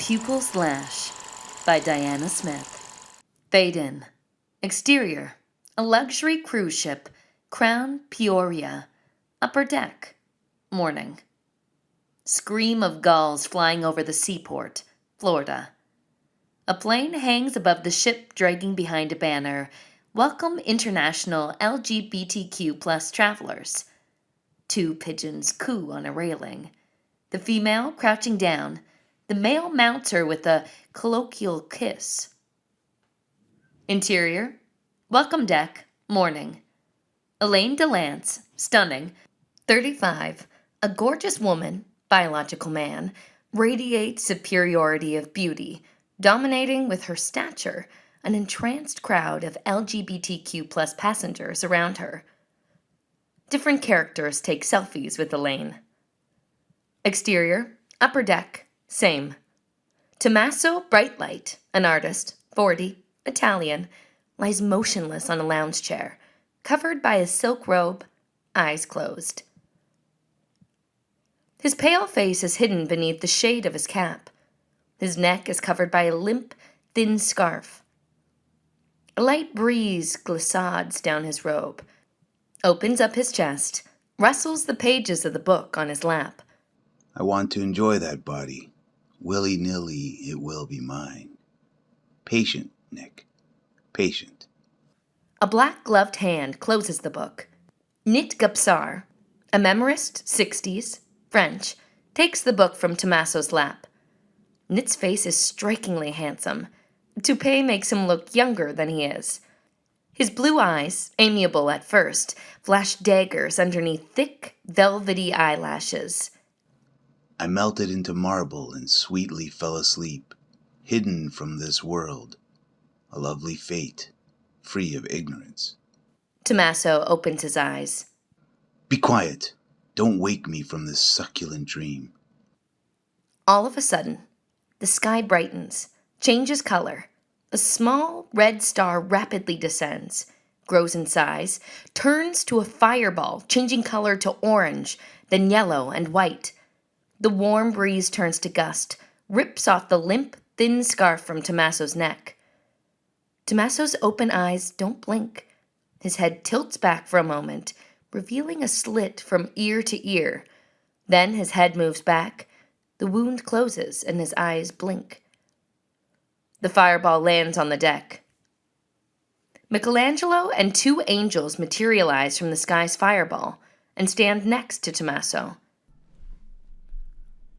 Pupil's Lash by Diana Smith. Fade in. Exterior, a luxury cruise ship, Crown Peoria. Upper deck, morning. Scream of gulls flying over the seaport, Florida. A plane hangs above the ship, dragging behind a banner, Welcome International LGBTQ plus travelers. Two pigeons coo on a railing. The female crouching down. The male mounts her with a colloquial kiss. Interior, welcome deck, morning. Elaine DeLance, stunning, 35, a gorgeous woman, biological man, radiates superiority of beauty, dominating with her stature an entranced crowd of LGBTQ plus passengers around her. Different characters take selfies with Elaine. Exterior, upper deck, same. THOMMASO Brightlight, an artist, 40, Italian, lies motionless on a lounge chair, covered by a silk robe, eyes closed. His pale face is hidden beneath the shade of his cap. His neck is covered by a limp, thin scarf. A light breeze glissades down his robe, opens up his chest, rustles the pages of the book on his lap. I want to enjoy that body. Willy-nilly, it will be mine. Patient, Nick. Patient. A black-gloved hand closes the book. Nit Gapsar, a memorist, 60s, French, takes the book from THOMMASO's lap. Nit's face is strikingly handsome. Toupee makes him look younger than he is. His blue eyes, amiable at first, flash daggers underneath thick, velvety eyelashes. I melted into marble and sweetly fell asleep, hidden from this world. A lovely fate, free of ignorance. THOMMASO opens his eyes. Be quiet. Don't wake me from this succulent dream. All of a sudden, the sky brightens, changes color. A small red star rapidly descends, grows in size, turns to a fireball, changing color to orange, then yellow and white. The warm breeze turns to gust, rips off the limp, thin scarf from THOMMASO's neck. THOMMASO's open eyes don't blink. His head tilts back for a moment, revealing a slit from ear to ear. Then his head moves back. The wound closes and his eyes blink. The fireball lands on the deck. Michelangelo and two angels materialize from the sky's fireball and stand next to THOMMASO.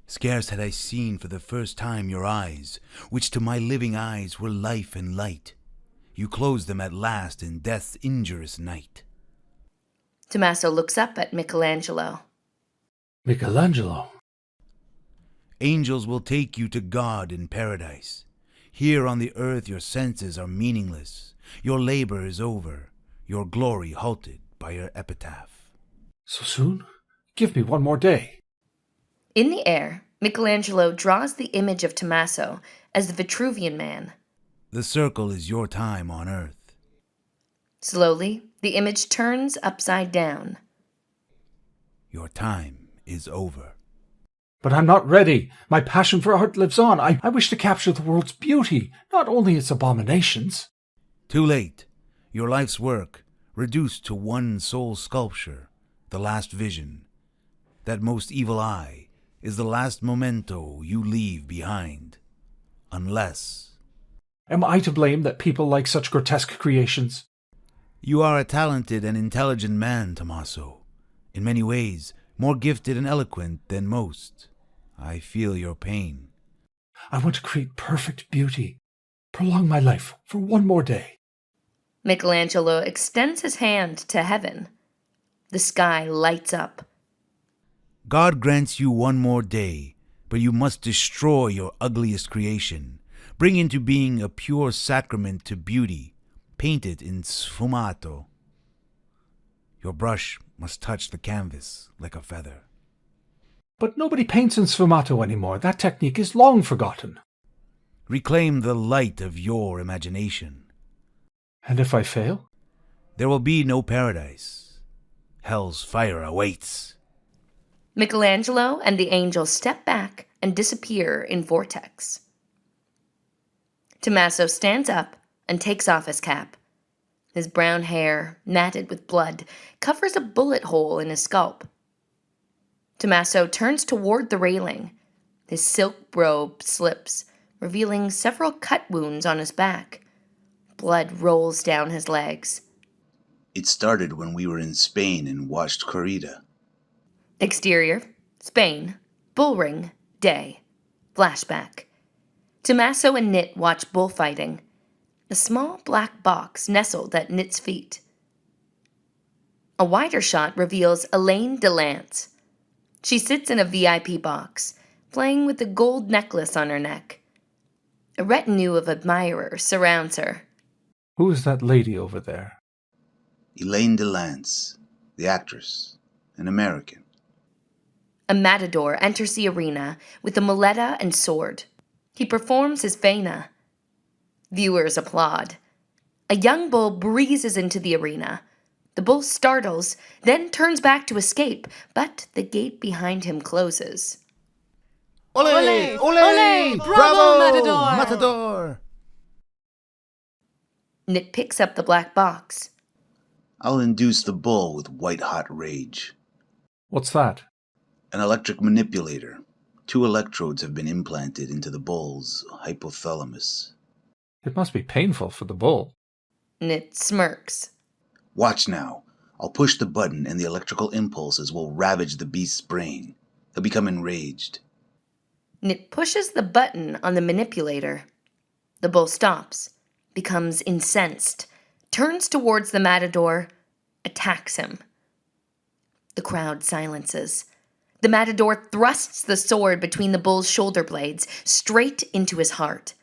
Scarce had I seen for the first time your eyes, which to my living eyes were life and light. You closed them at last in death's injurious night. THOMMASO looks up at Michelangelo. Michelangelo. Angels will take you to God in paradise. Here on the earth your senses are meaningless. Your labor is over, your glory halted by your epitaph. So soon? Give me one more day. In the air, Michelangelo draws the image of THOMMASO as the Vitruvian Man. The circle is your time on earth. Slowly, the image turns upside down. Your time is over. But I'm not ready. My passion for art lives on. I wish to capture the world's beauty, not only its abominations. Too late. Your life's work, reduced to one sole sculpture, the last vision. That most evil eye is the last memento you leave behind. Unless... Am I to blame that people like such grotesque creations? You are a talented and intelligent man, THOMMASO. In many ways, more gifted and eloquent than most. I feel your pain. I want to create perfect beauty. Prolong my life for one more day. Michelangelo extends his hand to heaven. The sky lights up. God grants you one more day, but you must destroy your ugliest creation. Bring into being a pure sacrament to beauty, paint it in sfumato. Your brush must touch the canvas like a feather. But nobody paints in sfumato anymore. That technique is long forgotten. Reclaim the light of your imagination. And if I fail? There will be no paradise. Hell's fire awaits. Michelangelo and the angel step back and disappear in vortex. THOMMASO stands up and takes off his cap. His brown hair, matted with blood, covers a bullet hole in his scalp. THOMMASO turns toward the railing. His silk robe slips, revealing several cut wounds on his back. Blood rolls down his legs. It started when we were in Spain and watched corrida. Exterior, Spain, bullring, day. Flashback. THOMMASO and Nit watch bullfighting. A small black box nestled at Nit's feet. A wider shot reveals Elaine DeLance. She sits in a VIP box, playing with a gold necklace on her neck. A retinue of admirers surrounds her. Who is that lady over there? Elaine DeLance, the actress, an American. A matador enters the arena with a muleta and sword. He performs his faena. Viewers applaud. A young bull breezes into the arena. The bull startles, then turns back to escape, but the gate behind him closes. Ole! Ole! Ole! Bravo, Matador! Matador! Nit picks up the black box. I'll induce the bull with white-hot rage. What's that? An electric manipulator. 2 electrodes have been implanted into the bull's hypothalamus. It must be painful for the bull. Nit smirks. Watch now. I'll push the button and the electrical impulses will ravage the beast's brain. He'll become enraged. Nit pushes the button on the manipulator. The bull stops, becomes incensed, turns towards the matador, attacks him. The crowd silences. The matador thrusts the sword between the bull's shoulder blades, straight into his heart.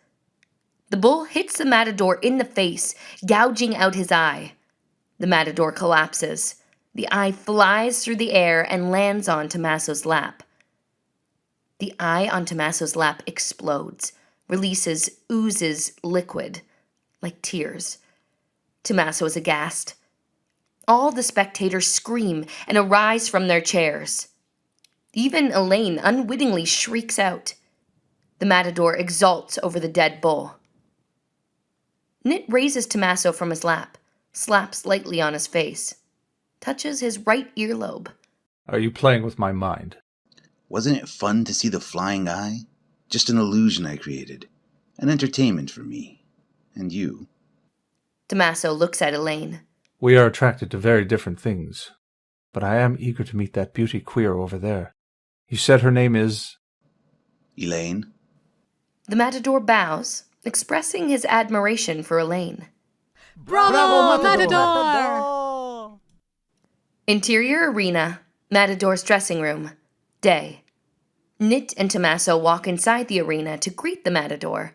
The bull hits the matador in the face, gouging out his eye. The matador collapses. The eye flies through the air and lands on THOMMASO's lap. The eye on THOMMASO's lap explodes, oozes liquid, like tears. THOMMASO is aghast. All the spectators scream and arise from their chairs. Even Elaine unwittingly shrieks out. The matador exults over the dead bull. Nit raises THOMMASO from his lap, slaps lightly on his face, touches his right earlobe. Are you playing with my mind? Wasn't it fun to see the flying eye? Just an illusion I created. An entertainment for me. And you. THOMMASO looks at Elaine. We are attracted to very different things. But I am eager to meet that beauty queer over there. You said her name is... Elaine? The matador bows, expressing his admiration for Elaine. Bravo, Matador! Matador! Interior arena, matador's dressing room, day. Nit and THOMMASO walk inside the arena to greet the matador.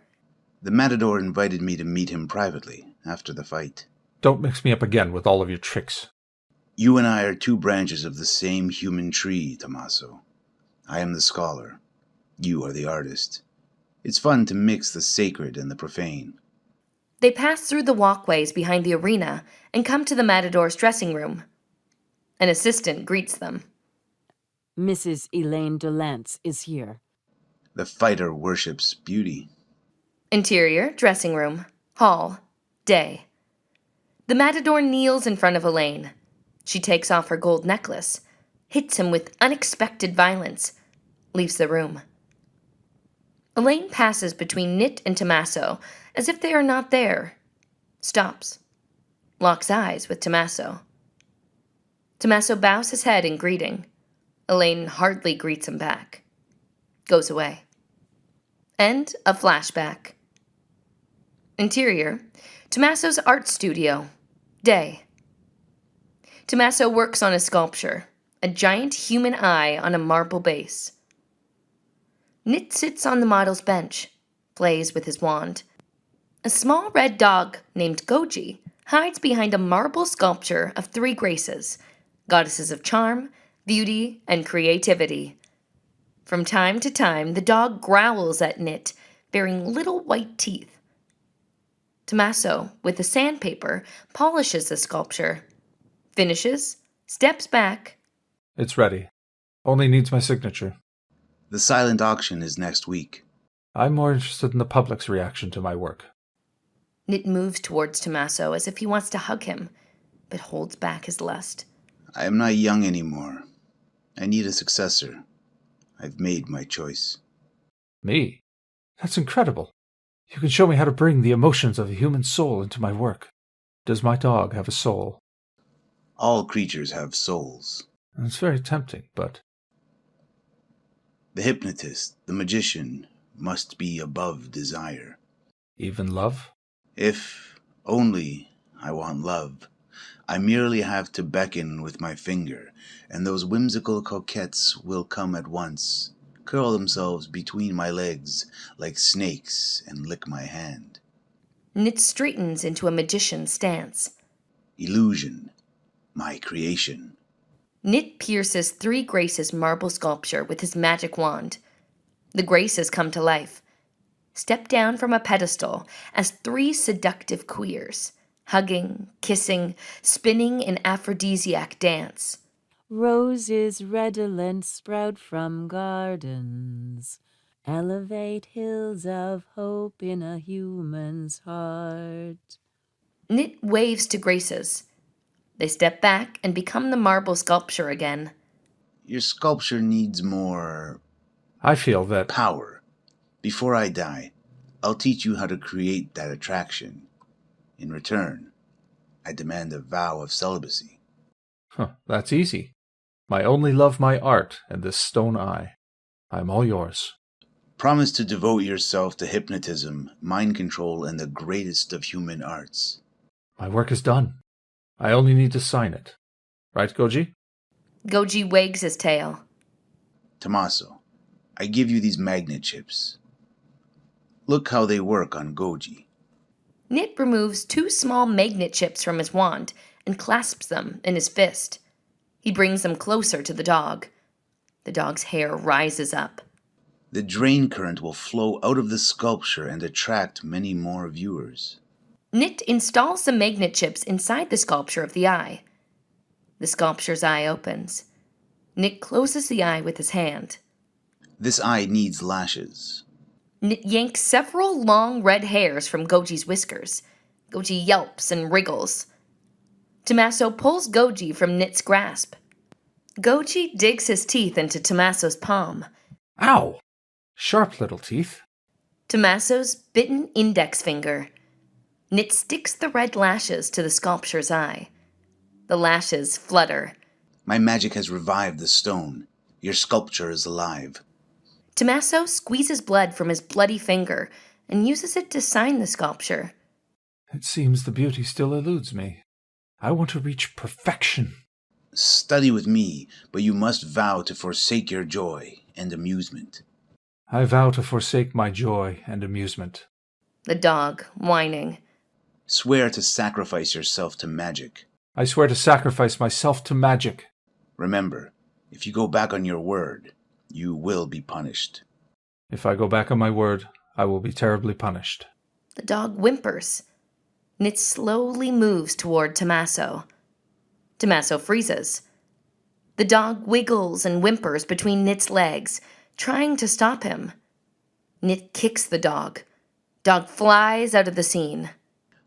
The matador invited me to meet him privately after the fight. Don't mix me up again with all of your tricks. You and I are 2 branches of the same human tree, THOMMASO. I am the scholar. You are the artist. It's fun to mix the sacred and the profane. They pass through the walkways behind the arena and come to the matador's dressing room. An assistant greets them. Mrs. Elaine DeLance is here. The fighter worships beauty. Interior, dressing room, hall, day. The matador kneels in front of Elaine. She takes off her gold necklace, hits him with unexpected violence, leaves the room. Elaine passes between Nit and THOMMASO as if they are not there. Stops. Locks eyes with THOMMASO. THOMMASO bows his head in greeting. Elaine hardly greets him back. Goes away. End of flashback. Interior, THOMMASO's art studio. Day. THOMMASO works on a sculpture, a giant human eye on a marble base. Nit sits on the model's bench, plays with his wand. A small red dog named Goji hides behind a marble sculpture of 3 graces, goddesses of charm, beauty, and creativity. From time to time, the dog growls at Nit, bearing little white teeth. THOMMASO, with the sandpaper, polishes the sculpture, finishes, steps back. It's ready. Only needs my signature. The silent auction is next week. I'm more interested in the public's reaction to my work. Nit moves towards THOMMASO as if he wants to hug him, but holds back his lust. I am not young anymore. I need a successor. I've made my choice. Me? That's incredible. You can show me how to bring the emotions of a human soul into my work. Does my dog have a soul? All creatures have souls. It's very tempting, but... The hypnotist, the magician, must be above desire. Even love? If only I want love, I merely have to beckon with my finger, and those whimsical coquettes will come at once, curl themselves between my legs like snakes, and lick my hand. Nit straightens into a magician's stance. Illusion, my creation. Nit pierces 3 Graces marble sculpture with his magic wand. The Graces come to life, step down from a pedestal as 3 seductive queers, hugging, kissing, spinning in aphrodisiac dance. Roses redolent sprout from gardens, elevate hills of hope in a human's heart. Nit waves to Graces. They step back and become the marble sculpture again. Your sculpture needs more I feel that... power. Before I die, I'll teach you how to create that attraction. In return, I demand a vow of celibacy. That's easy. My only love, my art, and this stone eye. I'm all yours. Promise to devote yourself to hypnotism, mind control, and the greatest of human arts. My work is done. I only need to sign it. Right, Goji? Goji wags his tail. THOMMASO, I give you these magnet chips. Look how they work on Goji. Nit removes 2 small magnet chips from his wand and clasps them in his fist. He brings them closer to the dog. The dog's hair rises up. The drain current will flow out of the sculpture and attract many more viewers. Nit installs the magnet chips inside the sculpture of the eye. The sculpture's eye opens. Nit closes the eye with his hand. This eye needs lashes. Nit yanks several long red hairs from Goji's whiskers. Goji yelps and wriggles. THOMMASO pulls Goji from Nit's grasp. Goji digs his teeth into THOMMASO's palm. Ow! Sharp little teeth. THOMMASO's bitten index finger. Nit sticks the red lashes to the sculpture's eye. The lashes flutter. My magic has revived the stone. Your sculpture is alive. THOMMASO squeezes blood from his bloody finger and uses it to sign the sculpture. It seems the beauty still eludes me. I want to reach perfection. Study with me, but you must vow to forsake your joy and amusement. I vow to forsake my joy and amusement. The dog, whining. Swear to sacrifice yourself to magic. I swear to sacrifice myself to magic. Remember, if you go back on your word, you will be punished. If I go back on my word, I will be terribly punished. The dog whimpers. Nit slowly moves toward THOMMASO. THOMMASO freezes. The dog wiggles and whimpers between Nit's legs, trying to stop him. Nit kicks the dog. Dog flies out of the scene.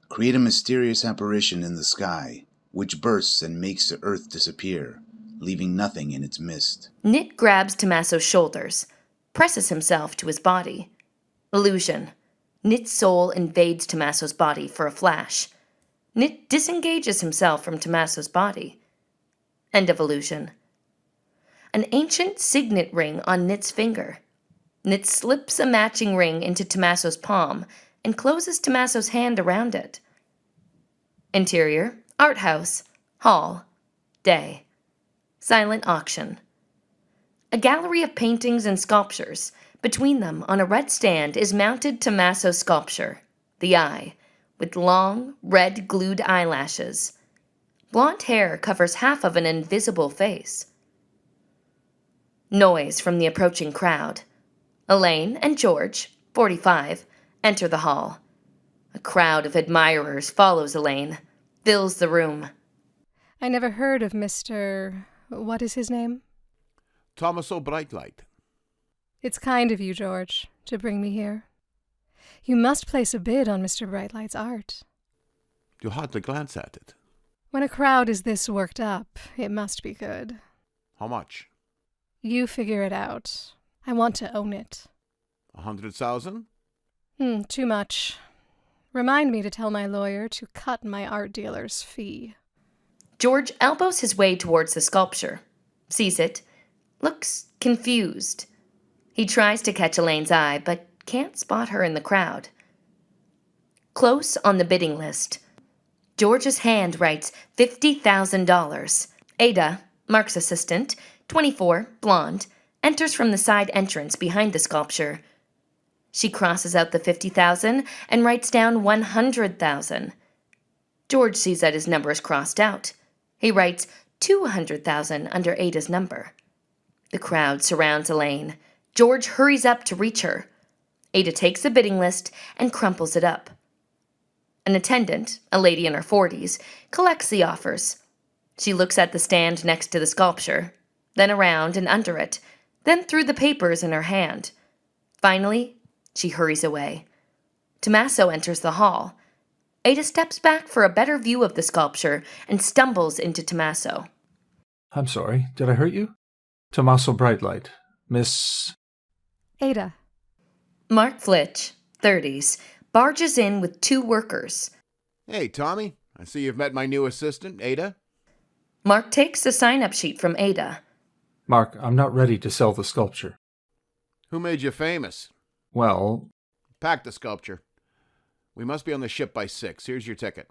Create a mysterious apparition in the sky, which bursts and makes the earth disappear, leaving nothing in its midst. Nit grabs THOMMASO's shoulders, presses himself to his body. Illusion. Nit's soul invades THOMMASO's body for a flash. Nit disengages himself from THOMMASO's body. End of illusion. An ancient signet ring on Nit's finger. Nit slips a matching ring into THOMMASO's palm and closes THOMMASO's hand around it. Interior, art house, hall, day. Silent auction. A gallery of paintings and sculptures. Between them, on a red stand, is mounted THOMMASO's sculpture, the eye, with long, red glued eyelashes. Blonde hair covers half of an invisible face. Noise from the approaching crowd. Elaine and George, 45, enter the hall. A crowd of admirers follows Elaine, fills the room. I never heard of Mr. What is his name? THOMMASO Brightlight. It's kind of you, George, to bring me here. You must place a bid on Mr. Brightlight's art. You hardly glance at it. When a crowd is this worked up, it must be good. How much? You figure it out. I want to own it. 100,000? Too much. Remind me to tell my lawyer to cut my art dealer's fee. George elbows his way towards the sculpture, sees it, looks confused. He tries to catch Elaine's eye, but can't spot her in the crowd. Close on the bidding list, George's hand writes $50,000. Ada, Mark's assistant, 24, blonde, enters from the side entrance behind the sculpture. She crosses out the 50,000 and writes down 100,000. George sees that his number is crossed out. He writes 200,000 under Ada's number. The crowd surrounds Elaine. George hurries up to reach her. Ada takes the bidding list and crumples it up. An attendant, a lady in her 40s, collects the offers. She looks at the stand next to the sculpture, then around and under it, then through the papers in her hand. Finally, she hurries away. THOMMASO enters the hall. Ada steps back for a better view of the sculpture and stumbles into THOMMASO. I'm sorry, did I hurt you? THOMMASO Brightlight. Miss... Ada. Mark Flitch, 30s, barges in with 2 workers. Hey, Tommy. I see you've met my new assistant, Ada. Mark takes the sign-up sheet from Ada. Mark, I'm not ready to sell the sculpture. Who made you famous? Well... Pack the sculpture. We must be on the ship by 6. Here's your ticket.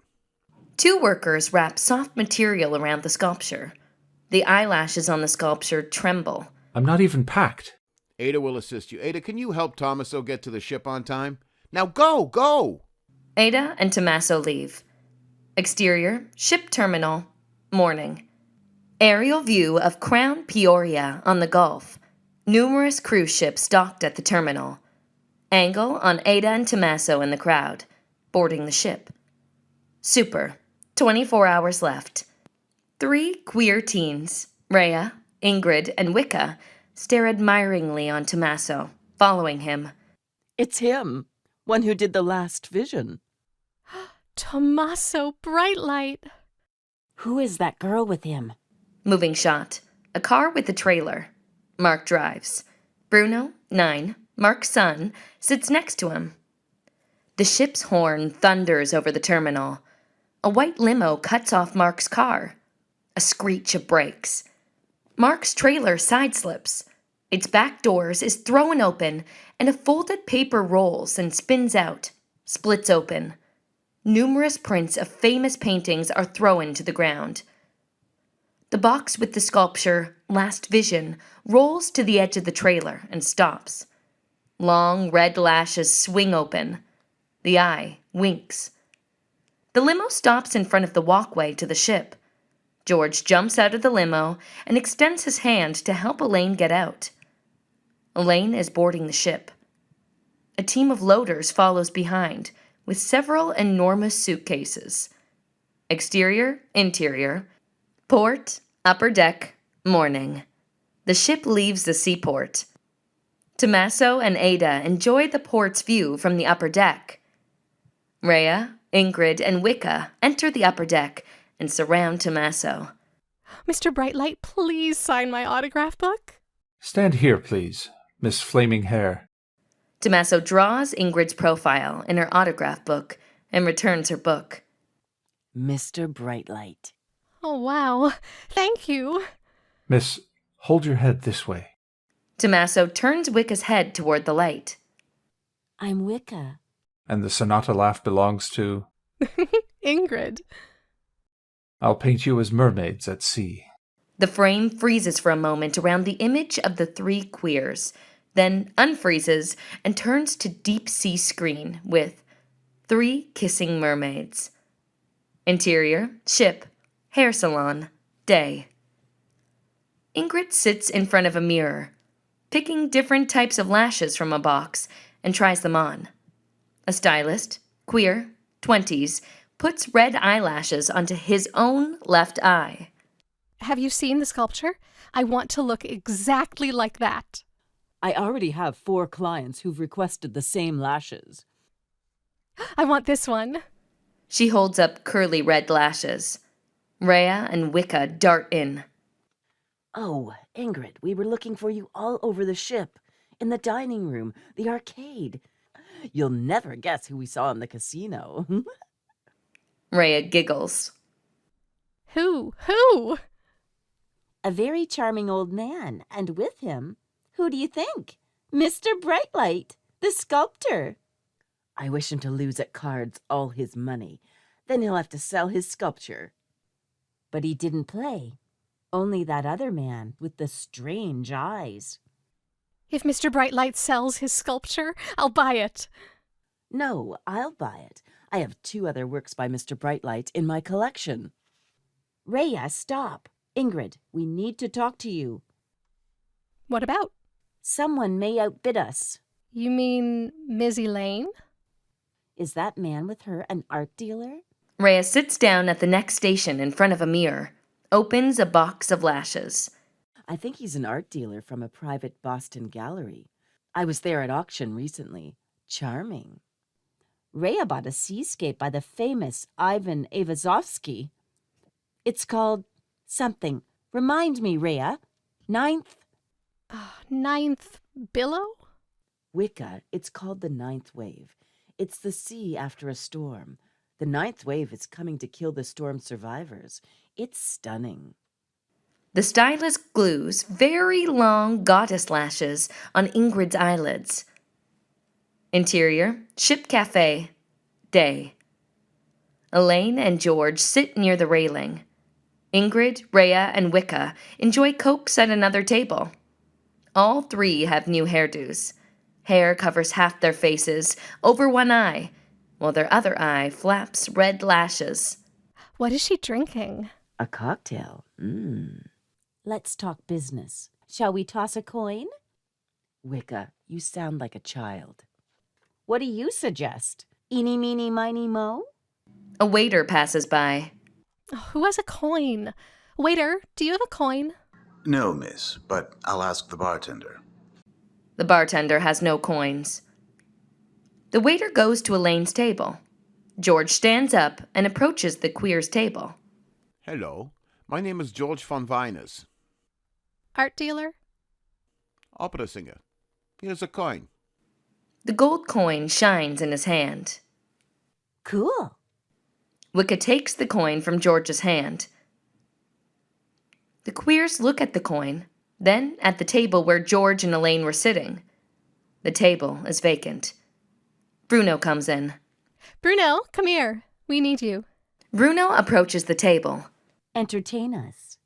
2 workers wrap soft material around the sculpture. The eyelashes on the sculpture tremble. I'm not even packed. Ada will assist you. Ada, can you help THOMMASO get to the ship on time? Now go! Go! Ada and THOMMASO leave. Exterior, ship terminal, morning. Aerial view of Crown Peoria on the Gulf. Numerous cruise ships docked at the terminal. Angle on Ada and THOMMASO in the crowd, boarding the ship. Super, 24 hours left. 3 queer teens, Rhea, Ingrid, and Wicca, stare admiringly on THOMMASO, following him. It's him, one who did the last vision. THOMMASO Brightlight. Who is that girl with him? Moving shot. A car with a trailer. Mark drives. Bruno, 9, Mark's son, sits next to him. The ship's horn thunders over the terminal. A white limo cuts off Mark's car. A screech of brakes. Mark's trailer sideslips. Its back doors is thrown open, and a folded paper rolls and spins out, splits open. Numerous prints of famous paintings are thrown to the ground. The box with the sculpture, Last Vision, rolls to the edge of the trailer and stops. Long red lashes swing open. The eye winks. The limo stops in front of the walkway to the ship. George jumps out of the limo and extends his hand to help Elaine get out. Elaine is boarding the ship. A team of loaders follows behind, with several enormous suitcases. Exterior, interior, port, upper deck, morning. The ship leaves the seaport. THOMMASO and Ada enjoy the port's view from the upper deck. Rhea, Ingrid, and Wicca enter the upper deck and surround THOMMASO. Mr. Brightlight, please sign my autograph book. Stand here, please, Miss Flaming Hair. THOMMASO draws Ingrid's profile in her autograph book and returns her book. Mr. Brightlight. Oh, wow. Thank you. Miss, hold your head this way. THOMMASO turns Wicca's head toward the light. I'm Wicca. And the sonata laugh belongs to... Ingrid. I'll paint you as mermaids at sea. The frame freezes for a moment around the image of the 3 queers, then unfreezes and turns to deep sea screen with 3 kissing mermaids. Interior, ship, hair salon, day. Ingrid sits in front of a mirror, picking different types of lashes from a box, and tries them on. A stylist, queer, 20s, puts red eyelashes onto his own left eye. Have you seen the sculpture? I want to look exactly like that. I already have 4 clients who've requested the same lashes. I want this one. She holds up curly red lashes. Rhea and Wicca dart in. Oh, Ingrid, we were looking for you all over the ship. In the dining room, the arcade. You'll never guess who we saw in the casino. Rhea giggles. Who? A very charming old man, and with him, who do you think? Mr. Brightlight, the sculptor. I wish him to lose at cards all his money. Then he'll have to sell his sculpture. But he didn't play. Only that other man with the strange eyes. If Mr. Brightlight sells his sculpture, I'll buy it. No, I'll buy it. I have 2 other works by Mr. Brightlight in my collection. Rhea, stop. Ingrid, we need to talk to you. What about? Someone may outbid us. You mean Ms. Elaine? Is that man with her an art dealer? Rhea sits down at the next station in front of a mirror, opens a box of lashes. I think he's an art dealer from a private Boston gallery. I was there at auction recently. Charming. Rhea bought a seascape by the famous Ivan Ayvazovsky. It's called something. Remind me, Rhea. Ninth? Ninth Billow? Wicca, it's called the 9th wave. It's the sea after a storm. The 9th wave is coming to kill the storm survivors. It's stunning. The stylist glues very long goddess lashes on Ingrid's eyelids. Interior, ship cafe, day. Elaine and George sit near the railing. Ingrid, Rhea, and Wicca enjoy cokes at another table. All 3 have new hairdos. Hair covers half their faces, over one eye, while their other eye flaps red lashes. What is she drinking? A cocktail. Let's talk business. Shall we toss a coin? Wicca, you sound like a child. What do you suggest? Eeny, meeny, miny, mo? A waiter passes by. Oh, who has a coin? Waiter, do you have a coin? No, miss, but I'll ask the bartender. The bartender has no coins. The waiter goes to Elaine's table. George stands up and approaches the queer's table. Hello, my name is George von Weines. Art dealer? Opera singer. Here's a coin. The gold coin shines in his hand. Cool. Wicca takes the coin from George's hand. The queers look at the coin, then at the table where George and Elaine were sitting. The table is vacant. Bruno comes in. Bruno, come here. We need you. Bruno approaches the table. Entertain us.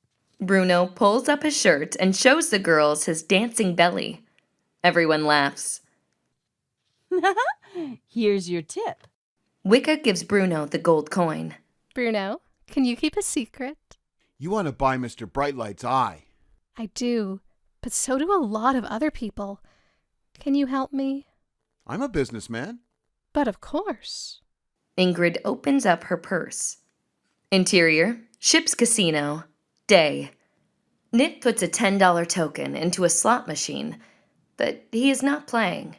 Bruno pulls up his shirt and shows the girls his dancing belly. Everyone laughs. Here's your tip. Wicca gives Bruno the gold coin. Bruno, can you keep a secret? You want to buy Mr. Brightlight's eye. I do, but so do a lot of other people. Can you help me? I'm a businessman. But of course. Ingrid opens up her purse. Interior, ship's casino, day. Nit puts a $10 token into a slot machine, but he is not playing.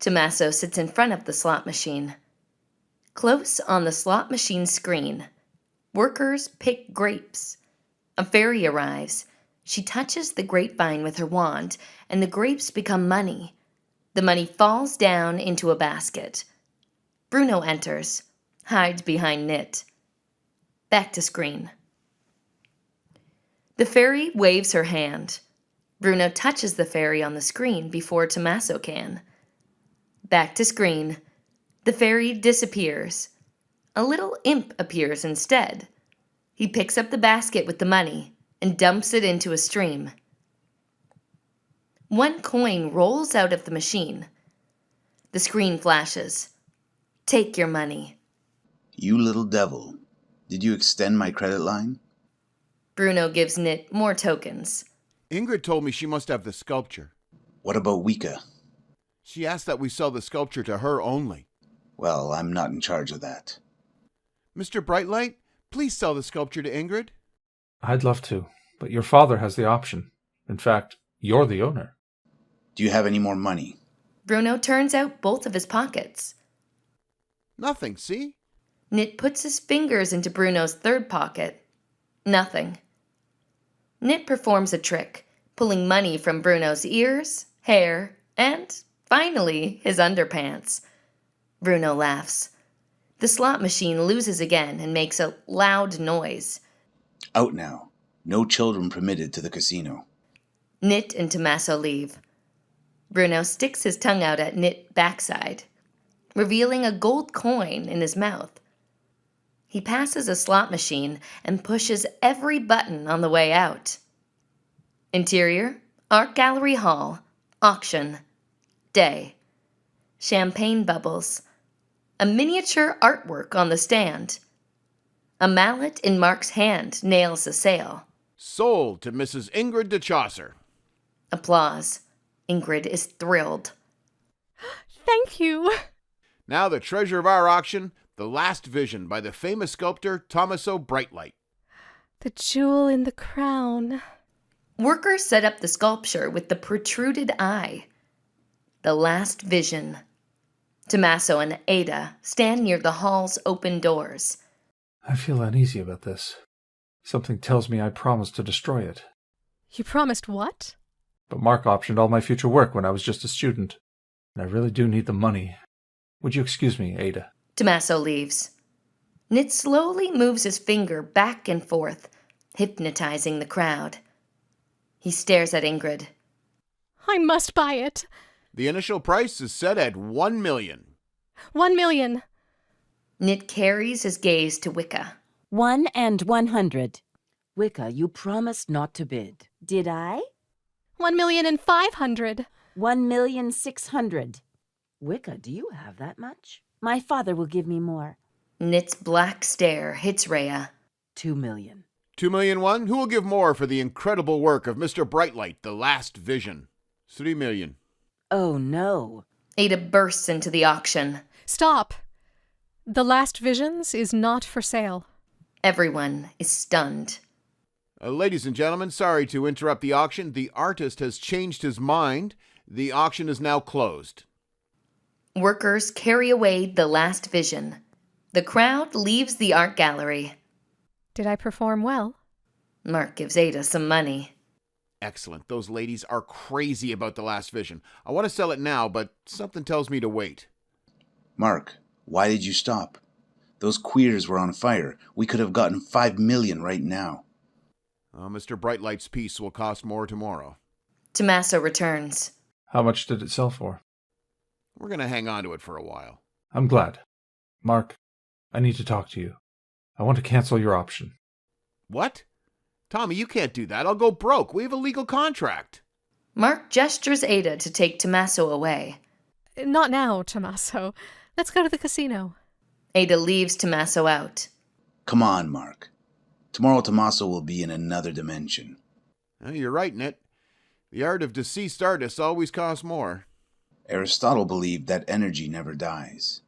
THOMMASO sits in front of the slot machine. Close on the slot machine screen, workers pick grapes. A fairy arrives. She touches the grapevine with her wand, and the grapes become money. The money falls down into a basket. Bruno enters, hides behind Nit. Back to screen. The fairy waves her hand. Bruno touches the fairy on the screen before THOMMASO can. Back to screen. The fairy disappears. A little imp appears instead. He picks up the basket with the money and dumps it into a stream. One coin rolls out of the machine. The screen flashes. Take your money. You little devil. Did you extend my credit line? Bruno gives Nit more tokens. Ingrid told me she must have the sculpture. What about Wicca? She asked that we sell the sculpture to her only. Well, I'm not in charge of that. Mr. Brightlight, please sell the sculpture to Ingrid. I'd love to, but your father has the option. In fact, you're the owner. Do you have any more money? Bruno turns out both of his pockets. Nothing, see? Knit puts his fingers into Bruno's third pocket. Nothing. Knit performs a trick, pulling money from Bruno's ears, hair, and, finally, his underpants. Bruno laughs. The slot machine loses again and makes a loud noise. Out now. No children permitted to the casino. Knit and THOMMASO leave. Bruno sticks his tongue out at Knit's backside, revealing a gold coin in his mouth. He passes a slot machine and pushes every button on the way out. Interior, Art Gallery Hall, auction, day. Champagne bubbles. A miniature artwork on the stand. A mallet in Mark's hand nails the sale. Sold to Mrs. Ingrid de Chaucer. Applause. Ingrid is thrilled. Thank you. Now the treasure of our auction, The Last Vision by the famous sculptor THOMMASO Brightlight. The jewel in the crown. Workers set up the sculpture with the protruded eye. The Last Vision. THOMMASO and Ada stand near the hall's open doors. I feel uneasy about this. Something tells me I promised to destroy it. You promised what? But Mark optioned all my future work when I was just a student. And I really do need the money. Would you excuse me, Ada? THOMMASO leaves. Knit slowly moves his finger back and forth, hypnotizing the crowd. He stares at Ingrid. I must buy it. The initial price is set at 1 million. 1 million. Knit carries his gaze to Wicca. 1 and 100. Wicca, you promised not to bid. Did I? 1,500,000. 1,600,000. Wicca, do you have that much? My father will give me more. Knit's black stare hits Rhea. 2 million. 2 million one? Who will give more for the incredible work of Mr. Brightlight, The Last Vision? 3 million. Oh, no. Ada bursts into the auction. Stop. The Last Visions is not for sale. Everyone is stunned. Ladies and gentlemen, sorry to interrupt the auction. The artist has changed his mind. The auction is now closed. Workers carry away The Last Vision. The crowd leaves the art gallery. Did I perform well? Mark gives Ada some money. Excellent. Those ladies are crazy about The Last Vision. I want to sell it now, but something tells me to wait. Mark, why did you stop? Those queers were on fire. We could have gotten 5 million right now. Mr. Brightlight's piece will cost more tomorrow. THOMMASO returns. How much did it sell for? We're going to hang on to it for a while. I'm glad. Mark, I need to talk to you. I want to cancel your option. What? Tommy, you can't do that. I'll go broke. We have a legal contract. Mark gestures Ada to take THOMMASO away. Not now, THOMMASO. Let's go to the casino. Ada leaves THOMMASO out. Come on, Mark. Tomorrow THOMMASO will be in another dimension. You're right, Knit. The art of deceased artists always costs more. Aristotle believed that energy never dies.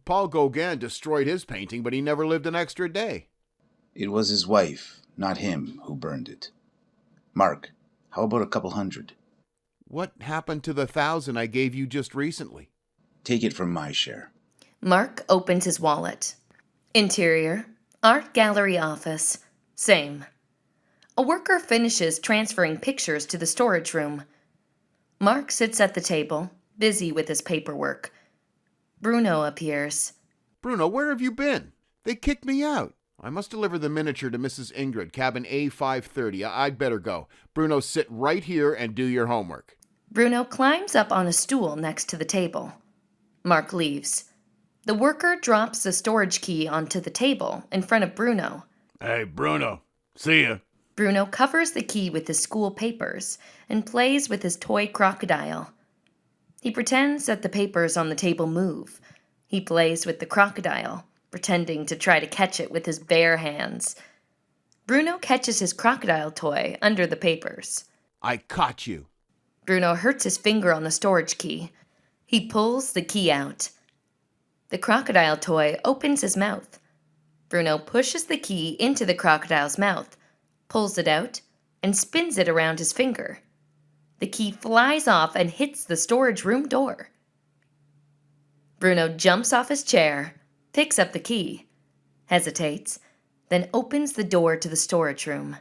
Paul Gauguin destroyed his painting, but he never lived an extra day. It was his wife, not him, who burned it. Mark, how about a couple hundred? What happened to the 1,000 I gave you just recently? Take it from my share. Mark opens his wallet. Interior, art gallery office, same. A worker finishes transferring pictures to the storage room. Mark sits at the table, busy with his paperwork. Bruno appears. Bruno, where have you been? They kicked me out. I must deliver the miniature to Mrs. Ingrid, cabin A530. I'd better go. Bruno, sit right here and do your homework. Bruno climbs up on a stool next to the table. Mark leaves. The worker drops the storage key onto the table in front of Bruno. Hey, Bruno. See ya. Bruno covers the key with his school papers and plays with his toy crocodile. He pretends that the papers on the table move. He plays with the crocodile, pretending to try to catch it with his bare hands. Bruno catches his crocodile toy under the papers. I caught you. Bruno hurts his finger on the storage key. He pulls the key out. The crocodile toy opens his mouth. Bruno pushes the key into the crocodile's mouth, pulls it out, and spins it around his finger. The key flies off and hits the storage room door. Bruno jumps off his chair, picks up the key, hesitates, then opens the door to the storage room.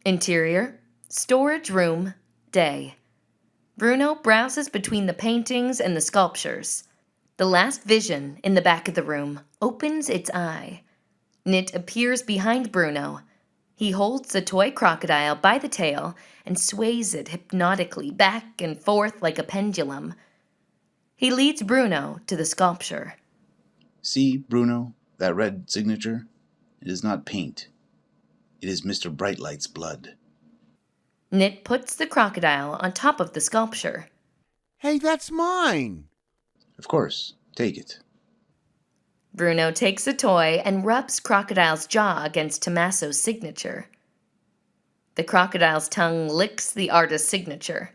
Interior, storage room, day. Bruno browses between the paintings and the sculptures. The last vision in the back of the room opens its eye. Knit appears behind Bruno. He holds the toy crocodile by the tail and sways it hypnotically back and forth like a pendulum. He leads Bruno to the sculpture. See, Bruno, that red signature? It is not paint. It is Mr. Brightlight's blood. Knit puts the crocodile on top of the sculpture. Hey, that's mine! Of course, take it. Bruno takes the toy and rubs Crocodile's jaw against THOMMASO's signature. The crocodile's tongue licks the artist's signature.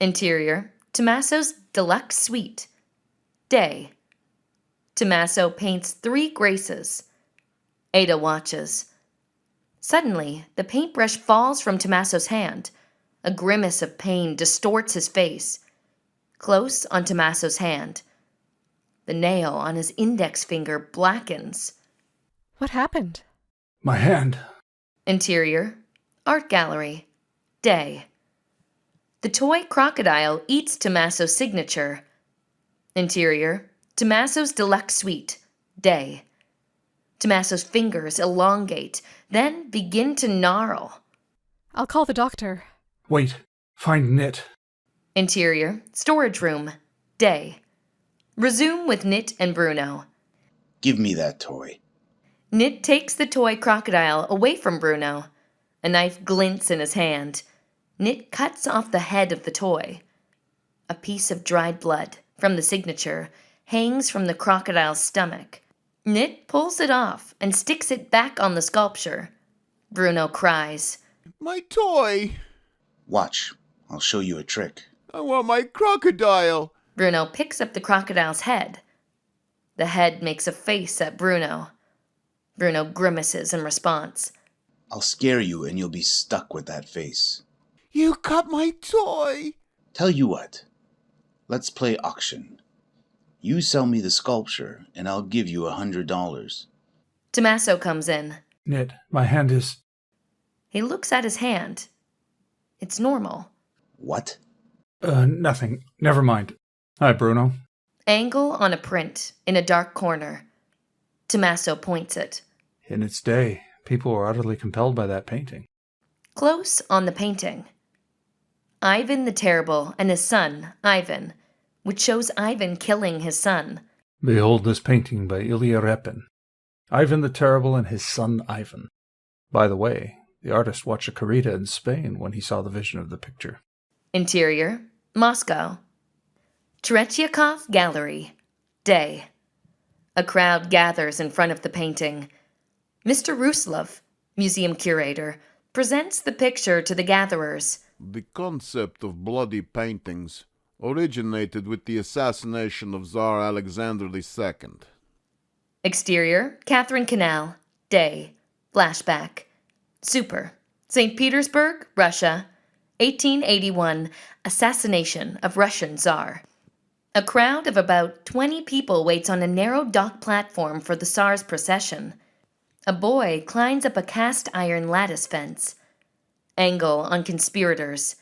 Interior, THOMMASO's deluxe suite. Day. THOMMASO paints 3 graces. Ada watches. Suddenly, the paintbrush falls from THOMMASO's hand. A grimace of pain distorts his face. Close on THOMMASO's hand, the nail on his index finger blackens. What happened? My hand. Interior, art gallery, day. The toy crocodile eats THOMMASO's signature. Interior, THOMMASO's deluxe suite, day. THOMMASO's fingers elongate, then begin to gnarl. I'll call the doctor. Wait. Find Knit. Interior, storage room, day. Resume with Knit and Bruno. Give me that toy. Knit takes the toy crocodile away from Bruno. A knife glints in his hand. Knit cuts off the head of the toy. A piece of dried blood, from the signature, hangs from the crocodile's stomach. Knit pulls it off and sticks it back on the sculpture. Bruno cries. My toy! Watch, I'll show you a trick. I want my crocodile! Bruno picks up the crocodile's head. The head makes a face at Bruno. Bruno grimaces in response. I'll scare you and you'll be stuck with that face. You cut my toy! Tell you what, let's play auction. You sell me the sculpture and I'll give you $100. THOMMASO comes in. Knit, my hand is... He looks at his hand. It's normal. What? Nothing. Never mind. Hi, Bruno. Angle on a print in a dark corner. THOMMASO points it. In its day, people were utterly compelled by that painting. Close on the painting. Ivan the Terrible and his son, Ivan, which shows Ivan killing his son. Behold this painting by Ilya Repin. Ivan the Terrible and his son Ivan. By the way, the artist watched a corrida in Spain when he saw the vision of the picture. Interior, Moscow. Tretyakov Gallery. Day. A crowd gathers in front of the painting. Mr. Ruslov, museum curator, presents the picture to the gatherers. The concept of bloody paintings originated with the assassination of Tsar Alexander II. Exterior, Catherine Canal. Day. Flashback. Super. St. Petersburg, Russia. 1881. Assassination of Russian Tsar. A crowd of about 20 people waits on a narrow dock platform for the Tsar's procession. A boy climbs up a cast-iron lattice fence. Angle on conspirators.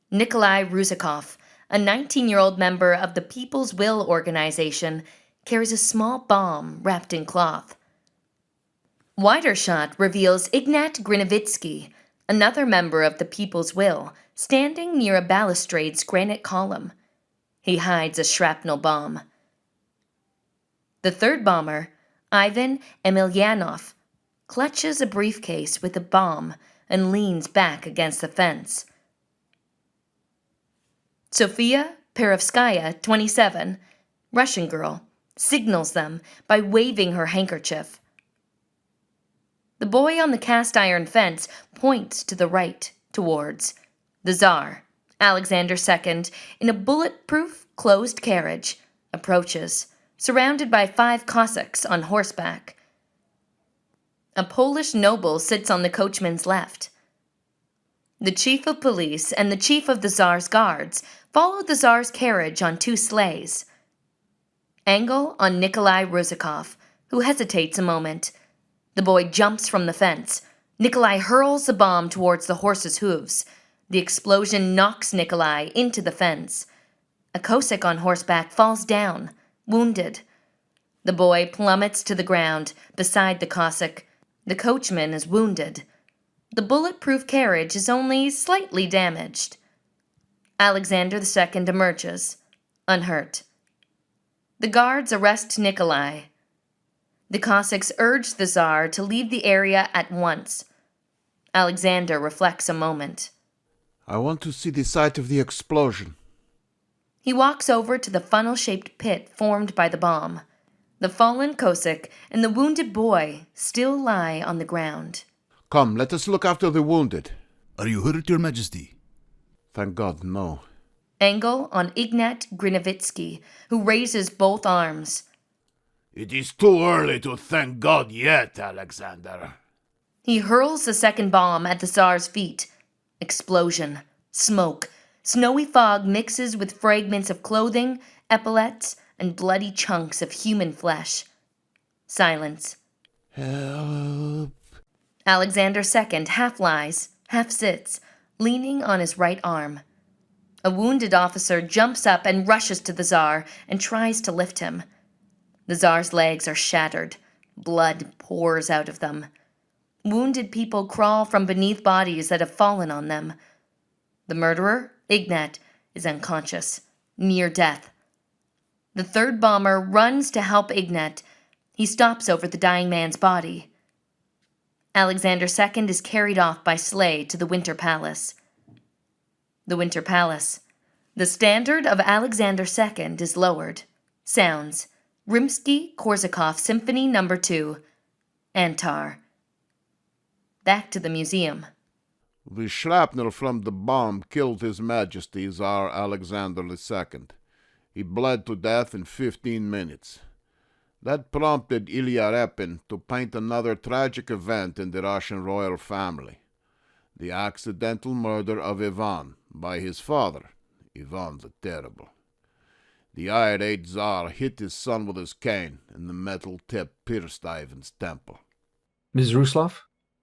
Nikolai Ruzikov, a 19-year-old member of the People's Will organization, carries a small bomb wrapped in cloth. Wider shot reveals Ignat Grinovitsky, another member of the People's Will, standing near a balustrade's granite column. He hides a shrapnel bomb. The third bomber, Ivan Emelianov, clutches a briefcase with a bomb and leans back against the fence. Sofia Perovskaya, 27, Russian girl, signals them by waving her handkerchief. The boy on the cast-iron fence points to the right, towards the Tsar, Alexander II, in a bulletproof, closed carriage, approaches, surrounded by 5 Cossacks on horseback. A Polish noble sits on the coachman's left. The chief of police and the chief of the Tsar's guards follow the Tsar's carriage on 2 sleighs. Angle on Nikolai Rozakov, who hesitates a moment. The boy jumps from the fence. Nikolai hurls the bomb towards the horse's hooves. The explosion knocks Nikolai into the fence. A Cossack on horseback falls down, wounded. The boy plummets to the ground beside the Cossack. The coachman is wounded. The bulletproof carriage is only slightly damaged. Alexander II emerges, unhurt. The guards arrest Nikolai. The Cossacks urge the Tsar to leave the area at once. Alexander reflects a moment. I want to see the site of the explosion. He walks over to the funnel-shaped pit formed by the bomb. The fallen Cossack and the wounded boy still lie on the ground. Come, let us look after the wounded. Are you hurt, Your Majesty? Thank God, no. Angle on Ignat Grinovitsky, who raises both arms. It is too early to thank God yet, Alexander. He hurls the second bomb at the Tsar's feet. Explosion. Smoke. Snowy fog mixes with fragments of clothing, epaulets, and bloody chunks of human flesh. Silence. Help. Alexander II half lies, half sits, leaning on his right arm. A wounded officer jumps up and rushes to the Tsar and tries to lift him. The Tsar's legs are shattered. Blood pours out of them. Wounded people crawl from beneath bodies that have fallen on them. The murderer, Ignat, is unconscious, near death. The third bomber runs to help Ignat. He stops over the dying man's body. Alexander II is carried off by sleigh to the Winter Palace. The Winter Palace. The standard of Alexander II is lowered. Sounds. Rimsky-Korsakov Symphony No. 2. Antar. Back to the museum. The shrapnel from the bomb killed His Majesty Tsar Alexander II. He bled to death in 15 minutes. That prompted Ilya Repin to paint another tragic event in the Russian royal family. The accidental murder of Ivan by his father, Ivan the Terrible. The irate Tsar hit his son with his cane, and the metal tip pierced Ivan's temple. Ms. Ruslov?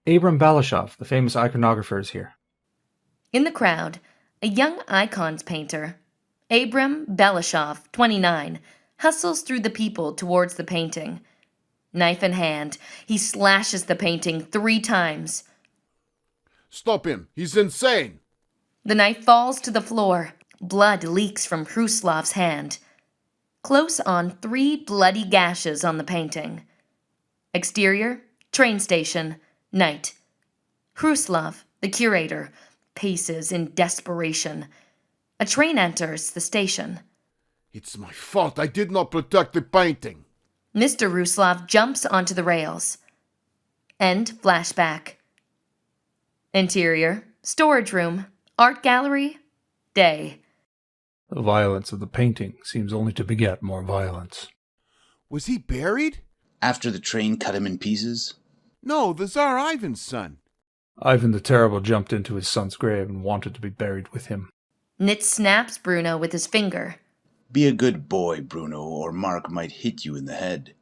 Abram Balashov, the famous iconographer, is here. In the crowd, a young icons painter, Abram Balashov, 29, hustles through the people towards the painting. Knife in hand, he slashes the painting 3 times. Stop him! He's insane! The knife falls to the floor. Blood leaks from Hruslov's hand. Close on 3 bloody gashes on the painting. Exterior, train station, night. Hruslov, the curator, paces in desperation. A train enters the station. It's my fault. I did not protect the painting. Mr. Hruslov jumps onto the rails. End flashback. Interior, storage room, art gallery, day. The violence of the painting seems only to beget more violence. Was he buried? After the train cut him in pieces? No, the Tsar Ivan's son. Ivan the Terrible jumped into his son's grave and wanted to be buried with him. Nit snaps Bruno with his finger. Be a good boy, Bruno, or Mark might hit you in the head.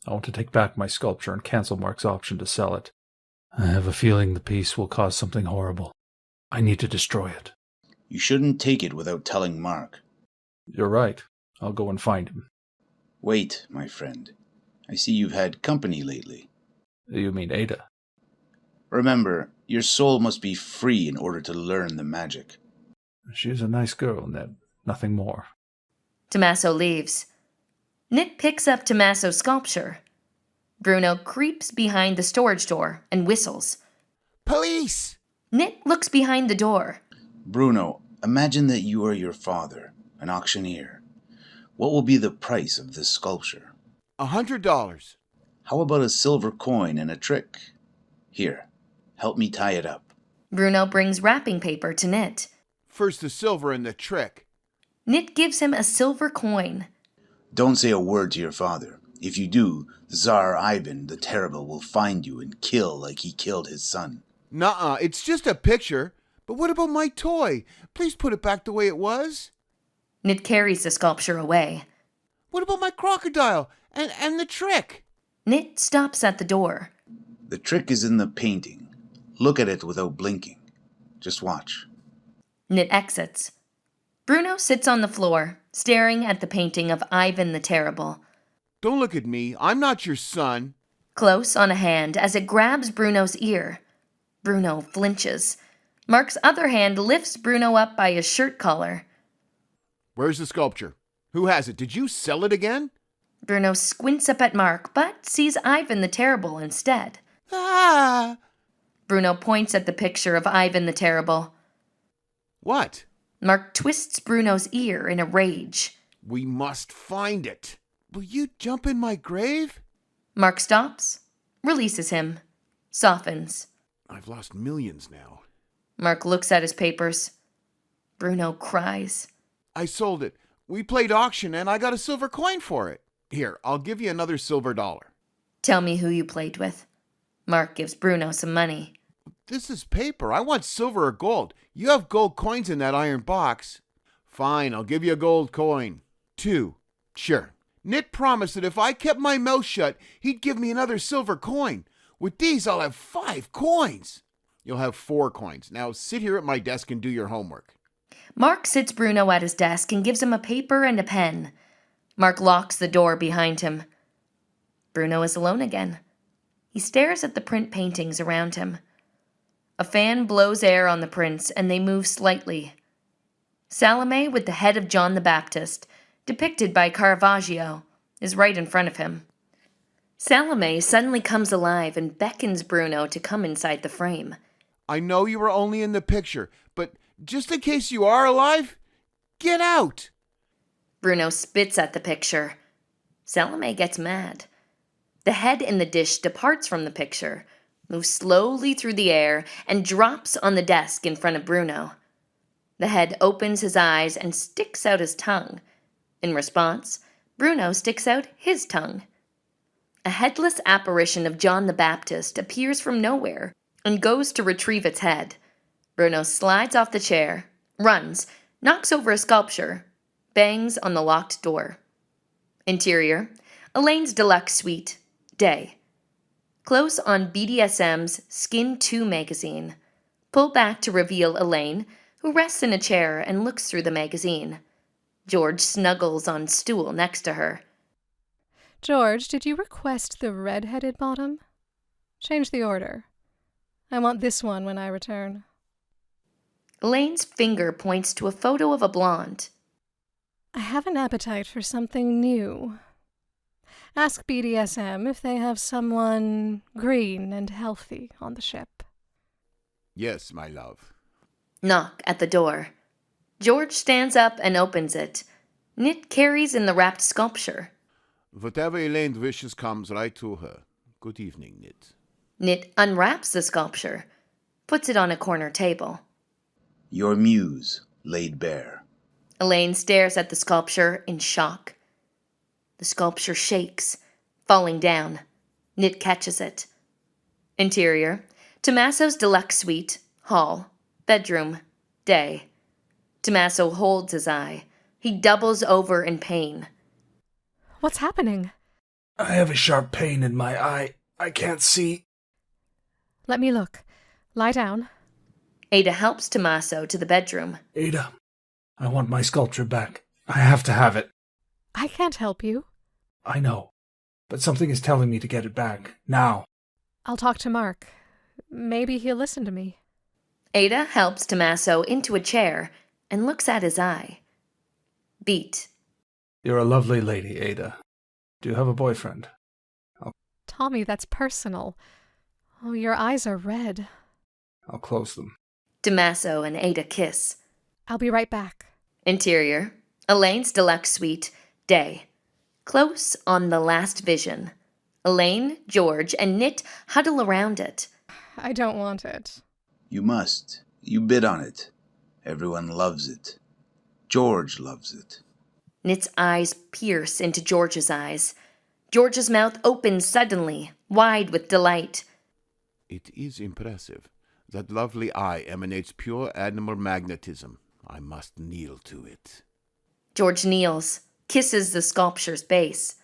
I want to take back my sculpture and cancel Mark's option to sell it. I have a feeling the piece will cause something horrible. I need to destroy it. You shouldn't take it without telling Mark. You're right. I'll go and find him. Wait, my friend. I see you've had company lately. You mean Ada? Remember, your soul must be free in order to learn the magic. She's a nice girl, Ned. Nothing more. Tommaso leaves. Nit picks up Tommaso's sculpture. Bruno creeps behind the storage door and whistles. Police! Nit looks behind the door. Bruno, imagine that you are your father, an auctioneer. What will be the price of this sculpture? $100. How about a silver coin and a trick? Here, help me tie it up. Bruno brings wrapping paper to Nit. First the silver and the trick. Nit gives him a silver coin. Don't say a word to your father. If you do, the Tsar Ivan the Terrible will find you and kill like he killed his son. Nuh-uh, it's just a picture. But what about my toy? Please put it back the way it was. Knit carries the sculpture away. What about my crocodile and the trick? Knit stops at the door. The trick is in the painting. Look at it without blinking. Just watch. Knit exits. Bruno sits on the floor, staring at the painting of Ivan the Terrible. Don't look at me. I'm not your son. Close on a hand as it grabs Bruno's ear. Bruno flinches. Mark's other hand lifts Bruno up by his shirt collar. Where's the sculpture? Who has it? Did you sell it again? Bruno squints up at Mark, but sees Ivan the Terrible instead. Ah! Bruno points at the picture of Ivan the Terrible. What? Mark twists Bruno's ear in a rage. We must find it. Will you jump in my grave? Mark stops, releases him, softens. I've lost millions now. Mark looks at his papers. Bruno cries. I sold it. We played auction and I got a silver coin for it. Here, I'll give you another silver dollar. Tell me who you played with. Mark gives Bruno some money. This is paper. I want silver or gold. You have gold coins in that iron box. Fine, I'll give you a gold coin. 2. Sure. Knit promised that if I kept my mouth shut, he'd give me another silver coin. With these, I'll have 5 coins. You'll have 4 coins. Now sit here at my desk and do your homework. Mark sits Bruno at his desk and gives him a paper and a pen. Mark locks the door behind him. Bruno is alone again. He stares at the print paintings around him. A fan blows air on the prints and they move slightly. Salome with the head of John the Baptist, depicted by Caravaggio, is right in front of him. Salome suddenly comes alive and beckons Bruno to come inside the frame. I know you were only in the picture, but just in case you are alive, get out! Bruno spits at the picture. Salome gets mad. The head in the dish departs from the picture, moves slowly through the air, and drops on the desk in front of Bruno. The head opens his eyes and sticks out his tongue. In response, Bruno sticks out his tongue. A headless apparition of John the Baptist appears from nowhere and goes to retrieve its head. Bruno slides off the chair, runs, knocks over a sculpture, bangs on the locked door. Interior, Elaine's deluxe suite, day. Close on BDSM's Skin 2 magazine. Pull back to reveal Elaine, who rests in a chair and looks through the magazine. George snuggles on stool next to her. George, did you request the red-headed bottom? Change the order. I want this one when I return. Elaine's finger points to a photo of a blonde. I have an appetite for something new. Ask BDSM if they have someone green and healthy on the ship. Yes, my love. Knock at the door. George stands up and opens it. Knit carries in the wrapped sculpture. Whatever Elaine wishes comes right to her. Good evening, Knit. Knit unwraps the sculpture, puts it on a corner table. Your muse laid bare. Elaine stares at the sculpture in shock. The sculpture shakes, falling down. Knit catches it. Interior, THOMMASO's deluxe suite, hall, bedroom, day. THOMMASO holds his eye. He doubles over in pain. What's happening? I have a sharp pain in my eye. I can't see. Let me look. Lie down. Ada helps THOMMASO to the bedroom. Ada, I want my sculpture back. I have to have it. I can't help you. I know, but something is telling me to get it back, now. I'll talk to Mark. Maybe he'll listen to me. Ada helps THOMMASO into a chair and looks at his eye. Beat. You're a lovely lady, Ada. Do you have a boyfriend? Tommy, that's personal. Oh, your eyes are red. I'll close them. THOMMASO and Ada kiss. I'll be right back. Interior, Elaine's deluxe suite, day. Close on the last vision. Elaine, George, and Knit huddle around it. I don't want it. You must. You bid on it. Everyone loves it. George loves it. Knit's eyes pierce into George's eyes. George's mouth opens suddenly, wide with delight. It is impressive. That lovely eye emanates pure animal magnetism. I must kneel to it. George kneels, kisses the sculpture's base.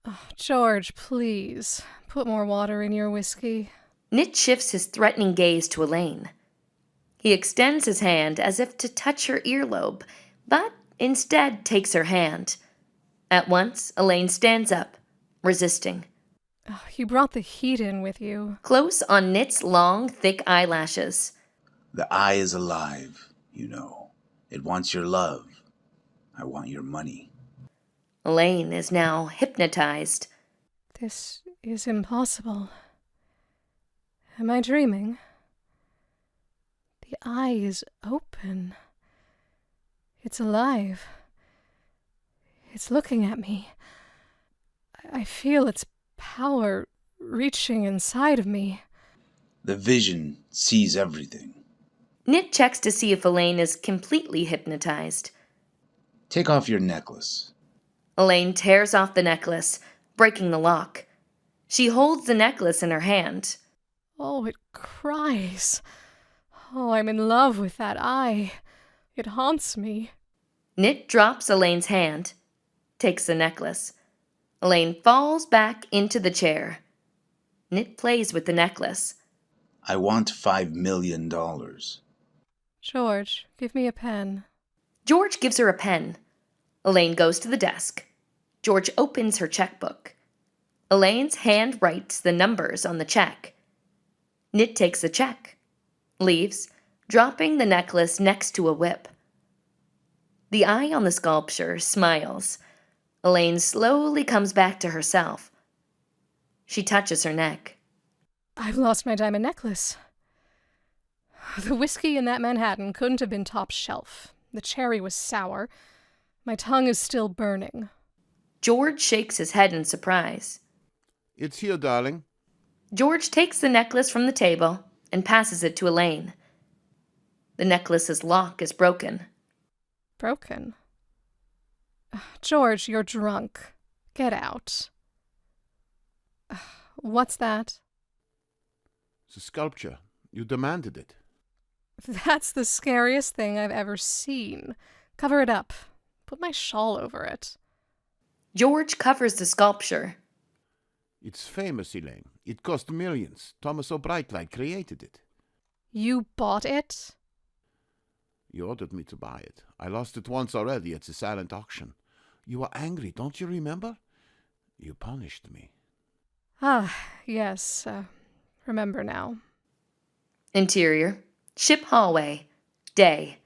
Oh, George, please. Put more water in your whiskey. Nit shifts his threatening gaze to Elaine. He extends his hand as if to touch her earlobe, but instead takes her hand. At once, Elaine stands up, resisting. Oh, you brought the heat in with you. Close on Nit's long, thick eyelashes. The eye is alive, you know. It wants your love. I want your money. Elaine is now hypnotized. This is impossible. Am I dreaming? The eye is open. It's alive. It's looking at me. I feel its power reaching inside of me. The vision sees everything. Nit checks to see if Elaine is completely hypnotized. Take off your necklace. Elaine tears off the necklace, breaking the lock. She holds the necklace in her hand. Oh, it cries. Oh, I'm in love with that eye. It haunts me. Nit drops Elaine's hand, takes the necklace. Elaine falls back into the chair. Nit plays with the necklace. I want $5 million. George, give me a pen. George gives her a pen. Elaine goes to the desk. George opens her checkbook. Elaine's hand writes the numbers on the check. Nit takes the check, leaves, dropping the necklace next to a whip. The eye on the sculpture smiles. Elaine slowly comes back to herself. She touches her neck. I've lost my diamond necklace. The whiskey in that Manhattan couldn't have been top shelf. The cherry was sour. My tongue is still burning. George shakes his head in surprise. It's here, darling. George takes the necklace from the table and passes it to Elaine. The necklace's lock is broken. Broken? George, you're drunk. Get out. What's that? It's a sculpture. You demanded it. That's the scariest thing I've ever seen. Cover it up. Put my shawl over it. George covers the sculpture. It's famous, Elaine. It cost millions. THOMMASO Brightlight created it. You bought it? You ordered me to buy it. I lost it once already at the silent auction. You were angry, don't you remember? You punished me. Ah, yes. Remember now. Interior, ship hallway, day.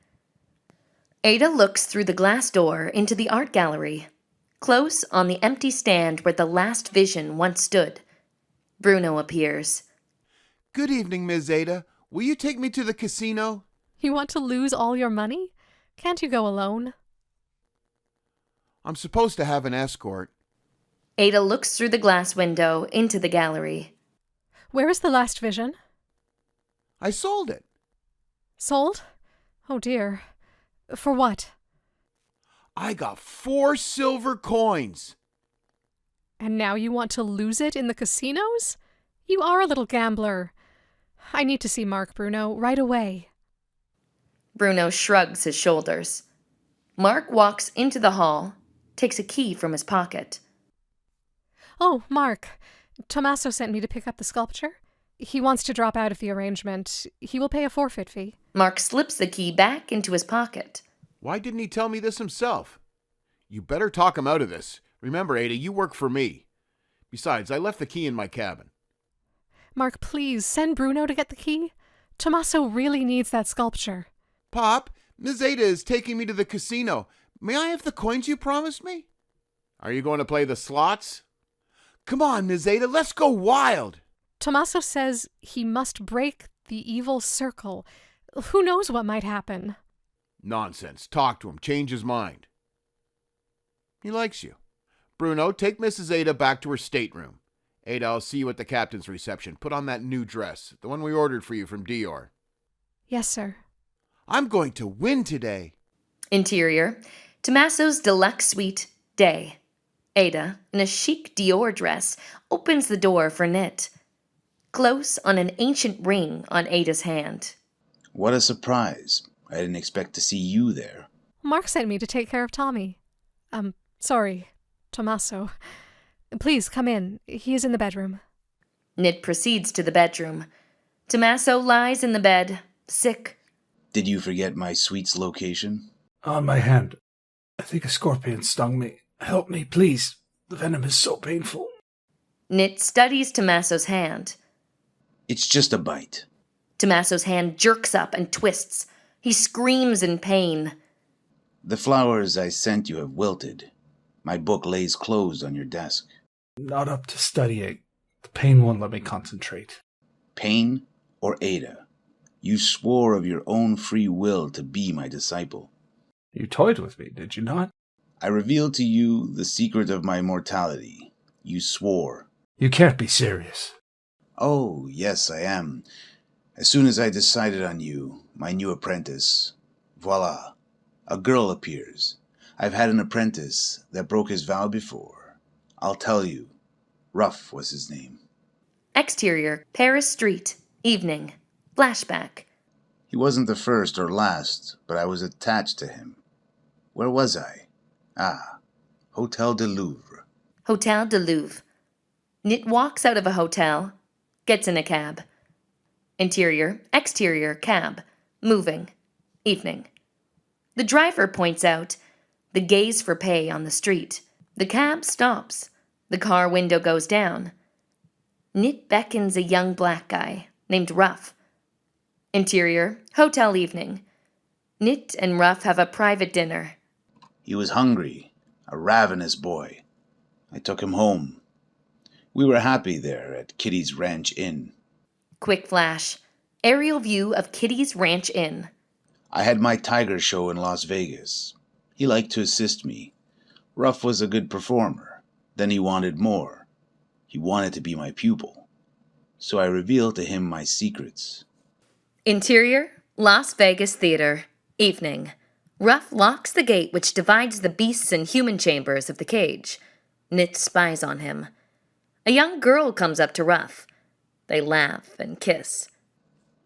Ada looks through the glass door into the art gallery. Close on the empty stand where the last vision once stood, Bruno appears. Good evening, Ms. Ada. Will you take me to the casino? You want to lose all your money? Can't you go alone? I'm supposed to have an escort. Ada looks through the glass window into the gallery. Where is the last vision? I sold it. Sold? Oh dear. For what? I got 4 silver coins. And now you want to lose it in the casinos? You are a little gambler. I need to see Mark, Bruno, right away. Bruno shrugs his shoulders. Mark walks into the hall, takes a key from his pocket. Oh, Mark. THOMMASO sent me to pick up the sculpture. He wants to drop out of the arrangement. He will pay a forfeit fee. Mark slips the key back into his pocket. Why didn't he tell me this himself? You better talk him out of this. Remember, Ada, you work for me. Besides, I left the key in my cabin. Mark, please, send Bruno to get the key. THOMMASO really needs that sculpture. Pop, Ms. Ada is taking me to the casino. May I have the coins you promised me? Are you going to play the slots? Come on, Ms. Ada, let's go wild. THOMMASO says he must break the evil circle. Who knows what might happen? Nonsense. Talk to him. Change his mind. He likes you. Bruno, take Mrs. Ada back to her stateroom. Ada, I'll see you at the captain's reception. Put on that new dress, the one we ordered for you from Dior. Yes, sir. I'm going to win today. Interior, THOMMASO's deluxe suite, day. Ada, in a chic Dior dress, opens the door for Nit. close on an ancient ring on Ada's hand. What a surprise. I didn't expect to see you there. Mark sent me to take care of Tommy. Sorry, THOMMASO. Please come in. He is in the bedroom. Nit proceeds to the bedroom. THOMMASO lies in the bed, sick. Did you forget my suite's location? On my hand. I think a scorpion stung me. Help me, please. The venom is so painful. Nit studies THOMMASO's hand. It's just a bite. THOMMASO's hand jerks up and twists. He screams in pain. The flowers I sent you have wilted. My book lays closed on your desk. Not up to studying. The pain won't let me concentrate. Pain or Ada? You swore of your own free will to be my disciple. You toyed with me, did you not? I revealed to you the secret of my mortality. You swore. You can't be serious. Oh, yes, I am. As soon as I decided on you, my new apprentice, voila, a girl appears. I've had an apprentice that broke his vow before. I'll tell you. Ruff was his name. Exterior, Paris Street, evening. Flashback. He wasn't the first or last, but I was attached to him. Where was I? Hotel de Louvre. Hotel de Louvre. Nit walks out of a hotel, gets in a cab. Interior, exterior, cab. Moving. Evening. The driver points out the gaze for pay on the street. The cab stops. The car window goes down. Nit beckons a young black guy named Ruff. Interior, hotel evening. Nit and Ruff have a private dinner. He was hungry, a ravenous boy. I took him home. We were happy there at Kitty's Ranch Inn. Quick flash. Aerial view of Kitty's Ranch Inn. I had my tiger show in Las Vegas. He liked to assist me. Ruff was a good performer. Then he wanted more. He wanted to be my pupil. So I revealed to him my secrets. Interior, Las Vegas Theater. Evening. Ruff locks the gate which divides the beasts and human chambers of the cage. Nit spies on him. A young girl comes up to Ruff. They laugh and kiss.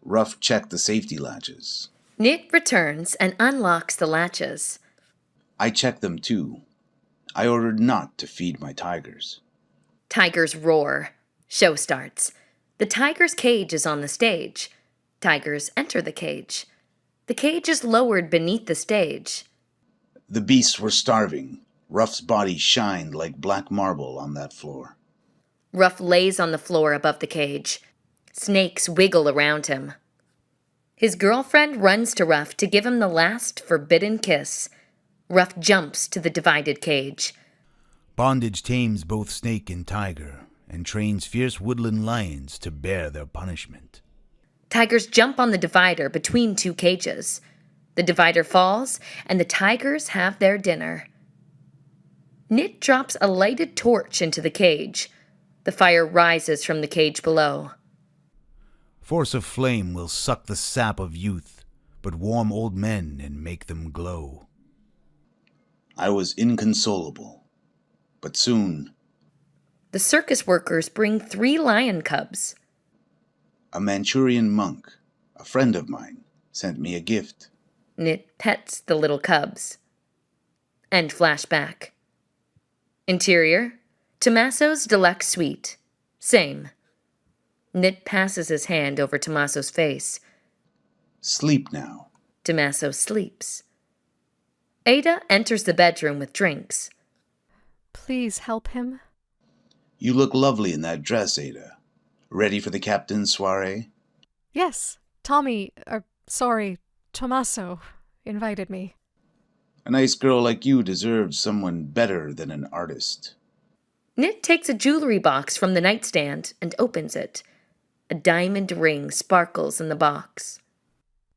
Ruff checked the safety latches. Nit returns and unlocks the latches. I checked them too. I ordered not to feed my tigers. Tigers roar. Show starts. The tiger's cage is on the stage. Tigers enter the cage. The cage is lowered beneath the stage. The beasts were starving. Ruff's body shined like black marble on that floor. Ruff lays on the floor above the cage. Snakes wiggle around him. His girlfriend runs to Ruff to give him the last forbidden kiss. Ruff jumps to the divided cage. Bondage tames both snake and tiger, and trains fierce woodland lions to bear their punishment. Tigers jump on the divider between two cages. The divider falls, and the tigers have their dinner. Nit drops a lighted torch into the cage. The fire rises from the cage below. Force of flame will suck the sap of youth, but warm old men and make them glow. I was inconsolable. But soon, The circus workers bring 3 lion cubs. a Manchurian monk, a friend of mine, sent me a gift. Nit pets the little cubs. End flashback. Interior, THOMMASO's deluxe suite. Same. Nit passes his hand over THOMMASO's face. Sleep now. THOMMASO sleeps. Ada enters the bedroom with drinks. Please help him. You look lovely in that dress, Ada. Ready for the captain's soiree? Yes, THOMMASO invited me. A nice girl like you deserves someone better than an artist. Nit takes a jewelry box from the nightstand and opens it. A diamond ring sparkles in the box.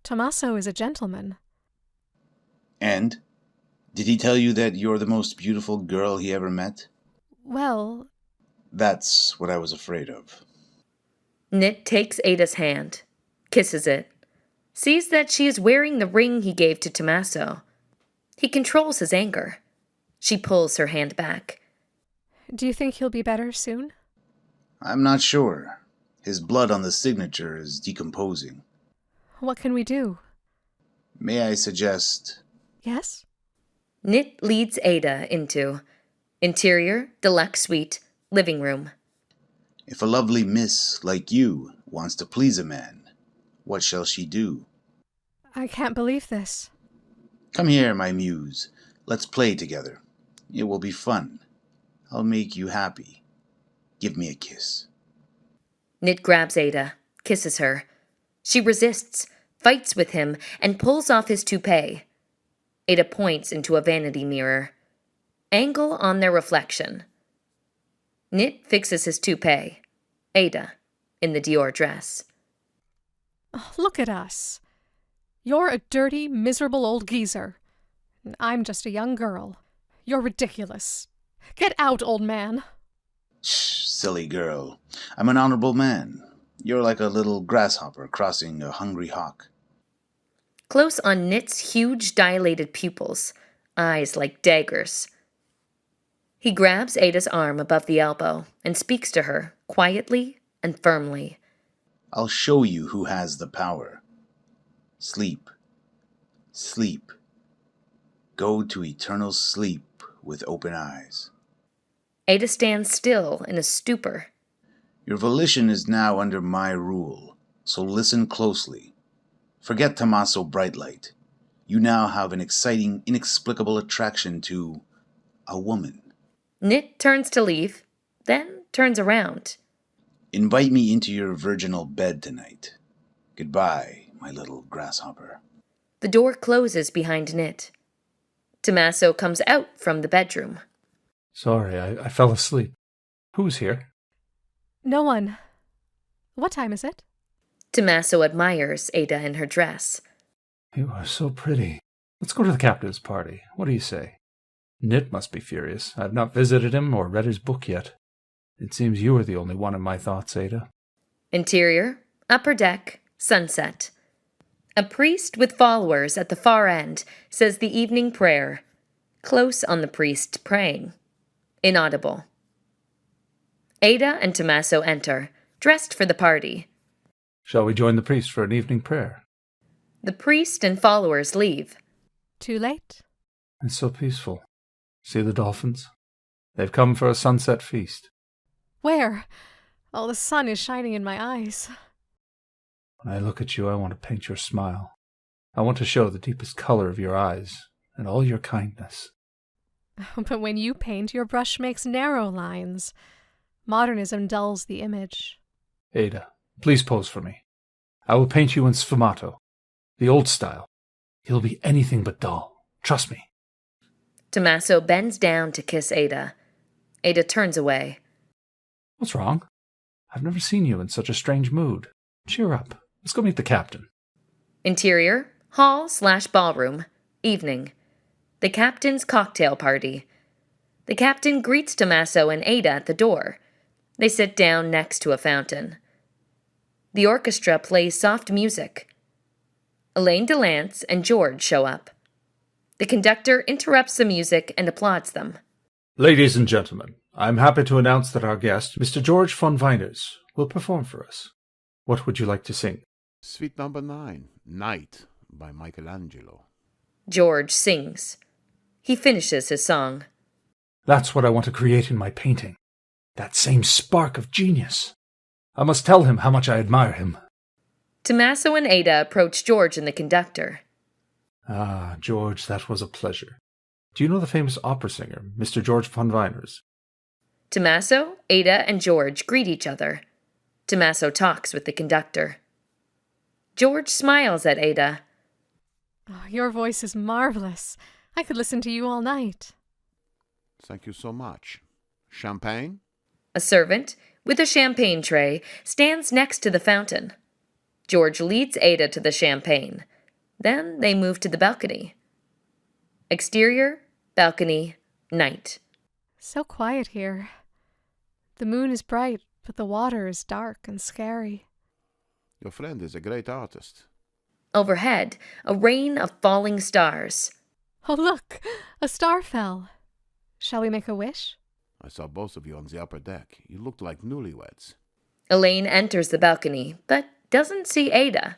THOMMASO is a gentleman. And? Did he tell you that you're the most beautiful girl he ever met? Well, That's what I was afraid of. Nit takes Ada's hand, kisses it, sees that she is wearing the ring he gave to THOMMASO. He controls his anger. She pulls her hand back. do you think he'll be better soon? I'm not sure. His blood on the signature is decomposing. What can we do? May I suggest... Yes? Nit leads Ada into interior, deluxe suite, living room. If a lovely miss like you wants to please a man, what shall she do? I can't believe this. Come here, my muse. Let's play together. It will be fun. I'll make you happy. Give me a kiss. Nit grabs Ada, kisses her. She resists, fights with him, and pulls off his toupee. Ada points into a vanity mirror. Angle on their reflection. Nit fixes his toupee. Ada, in the Dior dress. Oh, look at us. You're a dirty, miserable old geezer. And I'm just a young girl. You're ridiculous. Get out, old man. Shh, silly girl. I'm an honorable man. You're like a little grasshopper crossing a hungry hawk. Close on Nit's huge dilated pupils, eyes like daggers. He grabs Ada's arm above the elbow and speaks to her, quietly and firmly. I'll show you who has the power. Sleep. Sleep. Go to eternal sleep with open eyes. Ada stands still in a stupor. Your volition is now under my rule, so listen closely. Forget THOMMASO Brightlight. You now have an exciting, inexplicable attraction to a woman. Nit turns to leave, then turns around. Invite me into your virginal bed tonight. Goodbye, my little grasshopper. The door closes behind Nit. THOMMASO comes out from the bedroom. Sorry, I fell asleep. Who's here? No one. What time is it? THOMMASO admires Ada in her dress. You are so pretty. Let's go to the captain's party. What do you say? Nit must be furious. I've not visited him or read his book yet. It seems you are the only one in my thoughts, Ada. Interior, upper deck, sunset. A priest with followers at the far end says the evening prayer. Close on the priest praying. Inaudible. Ada and THOMMASO enter, dressed for the party. Shall we join the priest for an evening prayer? The priest and followers leave. Too late? It's so peaceful. See the dolphins? They've come for a sunset feast. Where? Oh, the sun is shining in my eyes. When I look at you, I want to paint your smile. I want to show the deepest color of your eyes and all your kindness. But when you paint, your brush makes narrow lines. Modernism dulls the image. Ada, please pose for me. I will paint you in sfumato, the old style. You'll be anything but dull. Trust me. THOMMASO bends down to kiss Ada. Ada turns away. What's wrong? I've never seen you in such a strange mood. Cheer up. Let's go meet the captain. Interior, hall/ballroom, evening. The captain's cocktail party. The captain greets THOMMASO and Ada at the door. They sit down next to a fountain. The orchestra plays soft music. Elaine DeLance and George show up. The conductor interrupts the music and applauds them. Ladies and gentlemen, I'm happy to announce that our guest, Mr. George von Weiners, will perform for us. What would you like to sing? Suite number 9, Night, by Michelangelo. George sings. He finishes his song. That's what I want to create in my painting. That same spark of genius. I must tell him how much I admire him. THOMMASO and Ada approach George and the conductor. Ah, George, that was a pleasure. Do you know the famous opera singer, Mr. George von Weiners? THOMMASO, Ada, and George greet each other. THOMMASO talks with the conductor. George smiles at Ada. Oh, your voice is marvelous. I could listen to you all night. Thank you so much. Champagne? A servant, with a champagne tray, stands next to the fountain. George leads Ada to the champagne. Then they move to the balcony. Exterior, balcony, night. So quiet here. The moon is bright, but the water is dark and scary. Your friend is a great artist. Overhead, a rain of falling stars. Oh, look! A star fell. Shall we make a wish? I saw both of you on the upper deck. You looked like newlyweds. Elaine enters the balcony, but doesn't see Ada.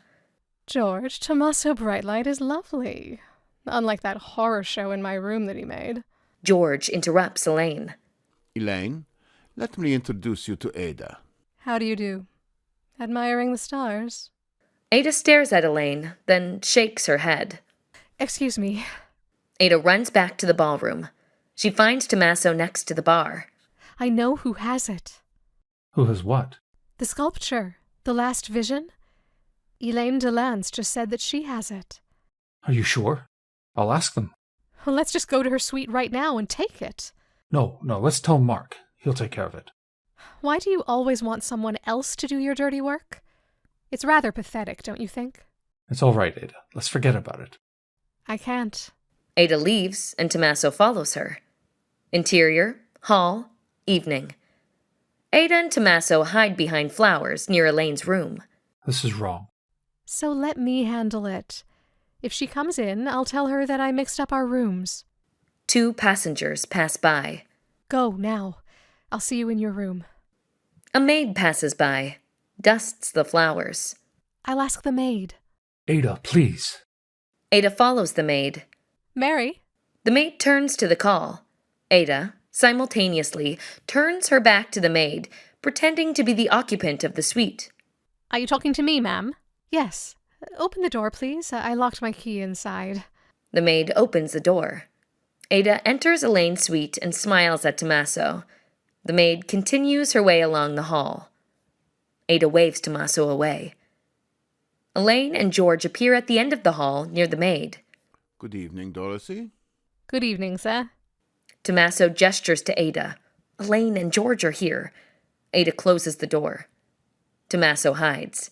George, THOMMASO Brightlight is lovely. Unlike that horror show in my room that he made. George interrupts Elaine. Elaine, let me introduce you to Ada. How do you do? Admiring the stars? Ada stares at Elaine, then shakes her head. Excuse me. Ada runs back to the ballroom. She finds THOMMASO next to the bar. I know who has it. Who has what? The sculpture. The last vision. Elaine Delance just said that she has it. Are you sure? I'll ask them. Well, let's just go to her suite right now and take it. No, let's tell Mark. He'll take care of it. Why do you always want someone else to do your dirty work? It's rather pathetic, don't you think? It's all right, Ada. Let's forget about it. I can't. Ada leaves, and THOMMASO follows her. Interior, hall, evening. Ada and THOMMASO hide behind flowers near Elaine's room. This is wrong. So let me handle it. If she comes in, I'll tell her that I mixed up our rooms. 2 passengers pass by. Go, now. I'll see you in your room. A maid passes by, dusts the flowers. I'll ask the maid. Ada, please. Ada follows the maid. Mary? The maid turns to the call. Ada, simultaneously, turns her back to the maid, pretending to be the occupant of the suite. Are you talking to me, ma'am? Yes. Open the door, please. I locked my key inside. The maid opens the door. Ada enters Elaine's suite and smiles at THOMMASO. The maid continues her way along the hall. Ada waves THOMMASO away. Elaine and George appear at the end of the hall near the maid. Good evening, Dorothy. Good evening, sir. THOMMASO gestures to Ada. Elaine and George are here. Ada closes the door. THOMMASO hides.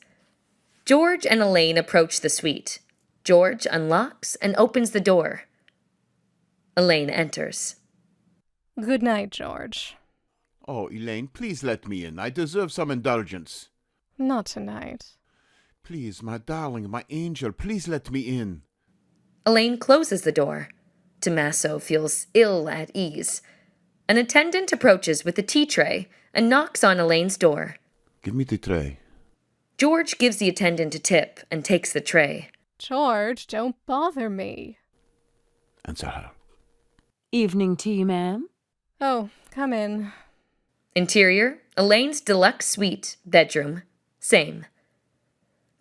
George and Elaine approach the suite. George unlocks and opens the door. Elaine enters. Good night, George. Oh, Elaine, please let me in. I deserve some indulgence. Not tonight. Please, my darling, my angel, please let me in. Elaine closes the door. THOMMASO feels ill at ease. An attendant approaches with a tea tray and knocks on Elaine's door. Give me the tray. George gives the attendant a tip and takes the tray. George, don't bother me. Answer her. Evening tea, ma'am. Oh, come in. Interior, Elaine's deluxe suite, bedroom, same.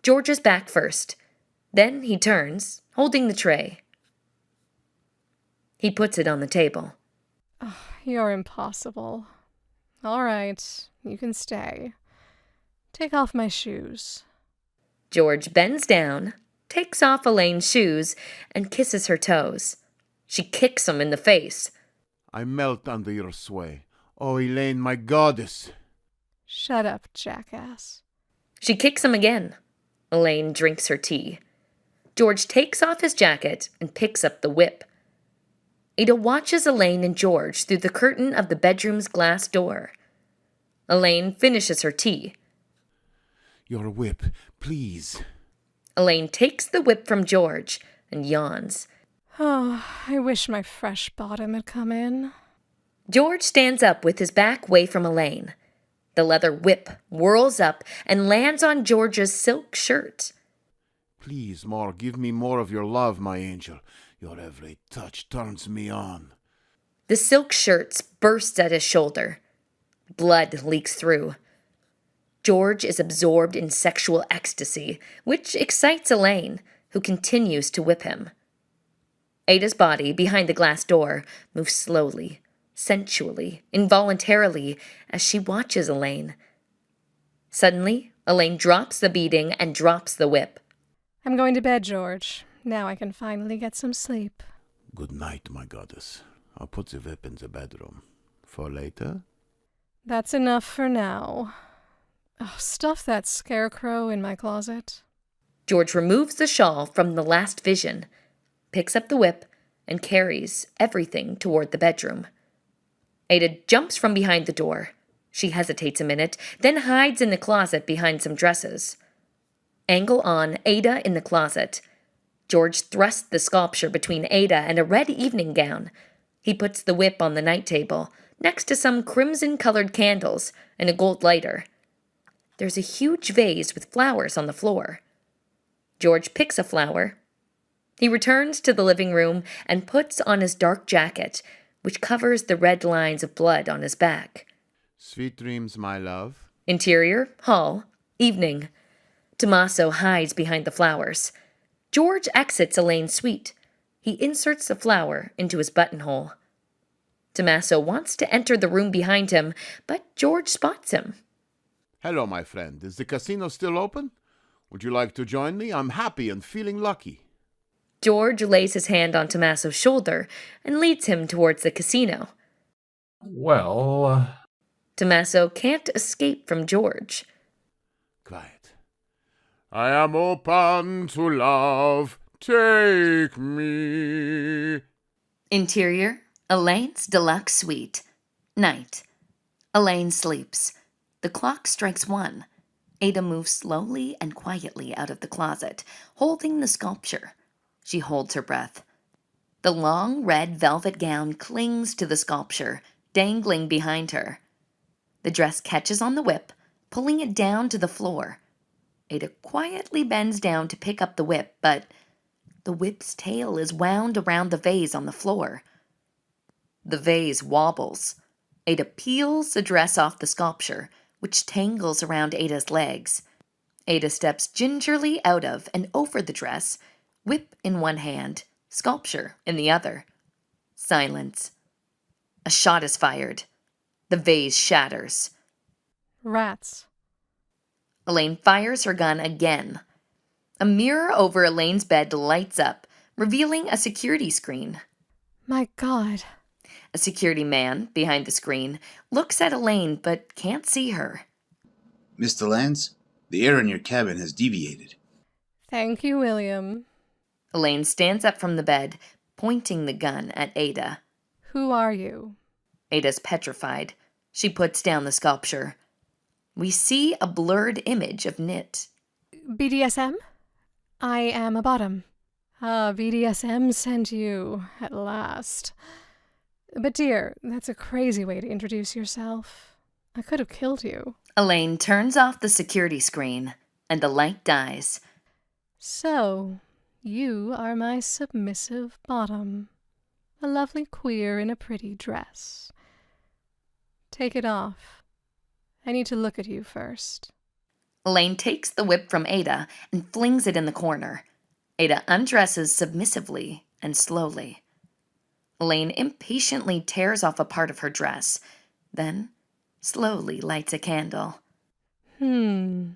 George is back first. Then he turns, holding the tray. He puts it on the table. Oh, you're impossible. All right, you can stay. Take off my shoes. George bends down, takes off Elaine's shoes, and kisses her toes. She kicks him in the face. I melt under your sway. Oh, Elaine, my goddess. Shut up, jackass. She kicks him again. Elaine drinks her tea. George takes off his jacket and picks up the whip. Ada watches Elaine and George through the curtain of the bedroom's glass door. Elaine finishes her tea. Your whip, please. Elaine takes the whip from George and yawns. Oh, I wish my fresh bottom had come in. George stands up with his back away from Elaine. The leather whip whirls up and lands on George's silk shirt. Please, more, give me more of your love, my angel. Your every touch turns me on. The silk shirt bursts at his shoulder. Blood leaks through. George is absorbed in sexual ecstasy, which excites Elaine, who continues to whip him. Ada's body, behind the glass door, moves slowly, sensually, involuntarily, as she watches Elaine. Suddenly, Elaine drops the beating and drops the whip. I'm going to bed, George. Now I can finally get some sleep. Good night, my goddess. I'll put the whip in the bedroom. For later? That's enough for now. Oh, stuff that scarecrow in my closet. George removes the shawl from the last vision, picks up the whip, and carries everything toward the bedroom. Ada jumps from behind the door. She hesitates a minute, then hides in the closet behind some dresses. Angle on, Ada in the closet. George thrusts the sculpture between Ada and a red evening gown. He puts the whip on the night table, next to some crimson-colored candles and a gold lighter. There's a huge vase with flowers on the floor. George picks a flower. He returns to the living room and puts on his dark jacket, which covers the red lines of blood on his back. Sweet dreams, my love. Interior, hall, evening. THOMMASO hides behind the flowers. George exits Elaine's suite. He inserts the flower into his buttonhole. THOMMASO wants to enter the room behind him, but George spots him. Hello, my friend. Is the casino still open? Would you like to join me? I'm happy and feeling lucky. George lays his hand on THOMMASO's shoulder and leads him towards the casino. Well, THOMMASO can't escape from George. Quiet. I am open to love. Take me. Interior, Elaine's deluxe suite. Night. Elaine sleeps. The clock strikes 1. Ada moves slowly and quietly out of the closet, holding the sculpture. She holds her breath. The long red velvet gown clings to the sculpture, dangling behind her. The dress catches on the whip, pulling it down to the floor. Ada quietly bends down to pick up the whip, but the whip's tail is wound around the vase on the floor. The vase wobbles. Ada peels the dress off the sculpture, which tangles around Ada's legs. Ada steps gingerly out of and over the dress, whip in one hand, sculpture in the other. Silence. A shot is fired. The vase shatters. Rats. Elaine fires her gun again. A mirror over Elaine's bed lights up, revealing a security screen. My God. A security man, behind the screen, looks at Elaine but can't see her. Mr. Lance, the air in your cabin has deviated. Thank you, William. Elaine stands up from the bed, pointing the gun at Ada. Who are you? Ada's petrified. She puts down the sculpture. We see a blurred image of Knit. BDSM? I am a bottom. Ah, BDSM sent you, at last. But dear, that's a crazy way to introduce yourself. I could have killed you. Elaine turns off the security screen, and the light dies. So, you are my submissive bottom. A lovely queer in a pretty dress. Take it off. I need to look at you first. Elaine takes the whip from Ada and flings it in the corner. Ada undresses submissively and slowly. Elaine impatiently tears off a part of her dress, then slowly lights a candle. A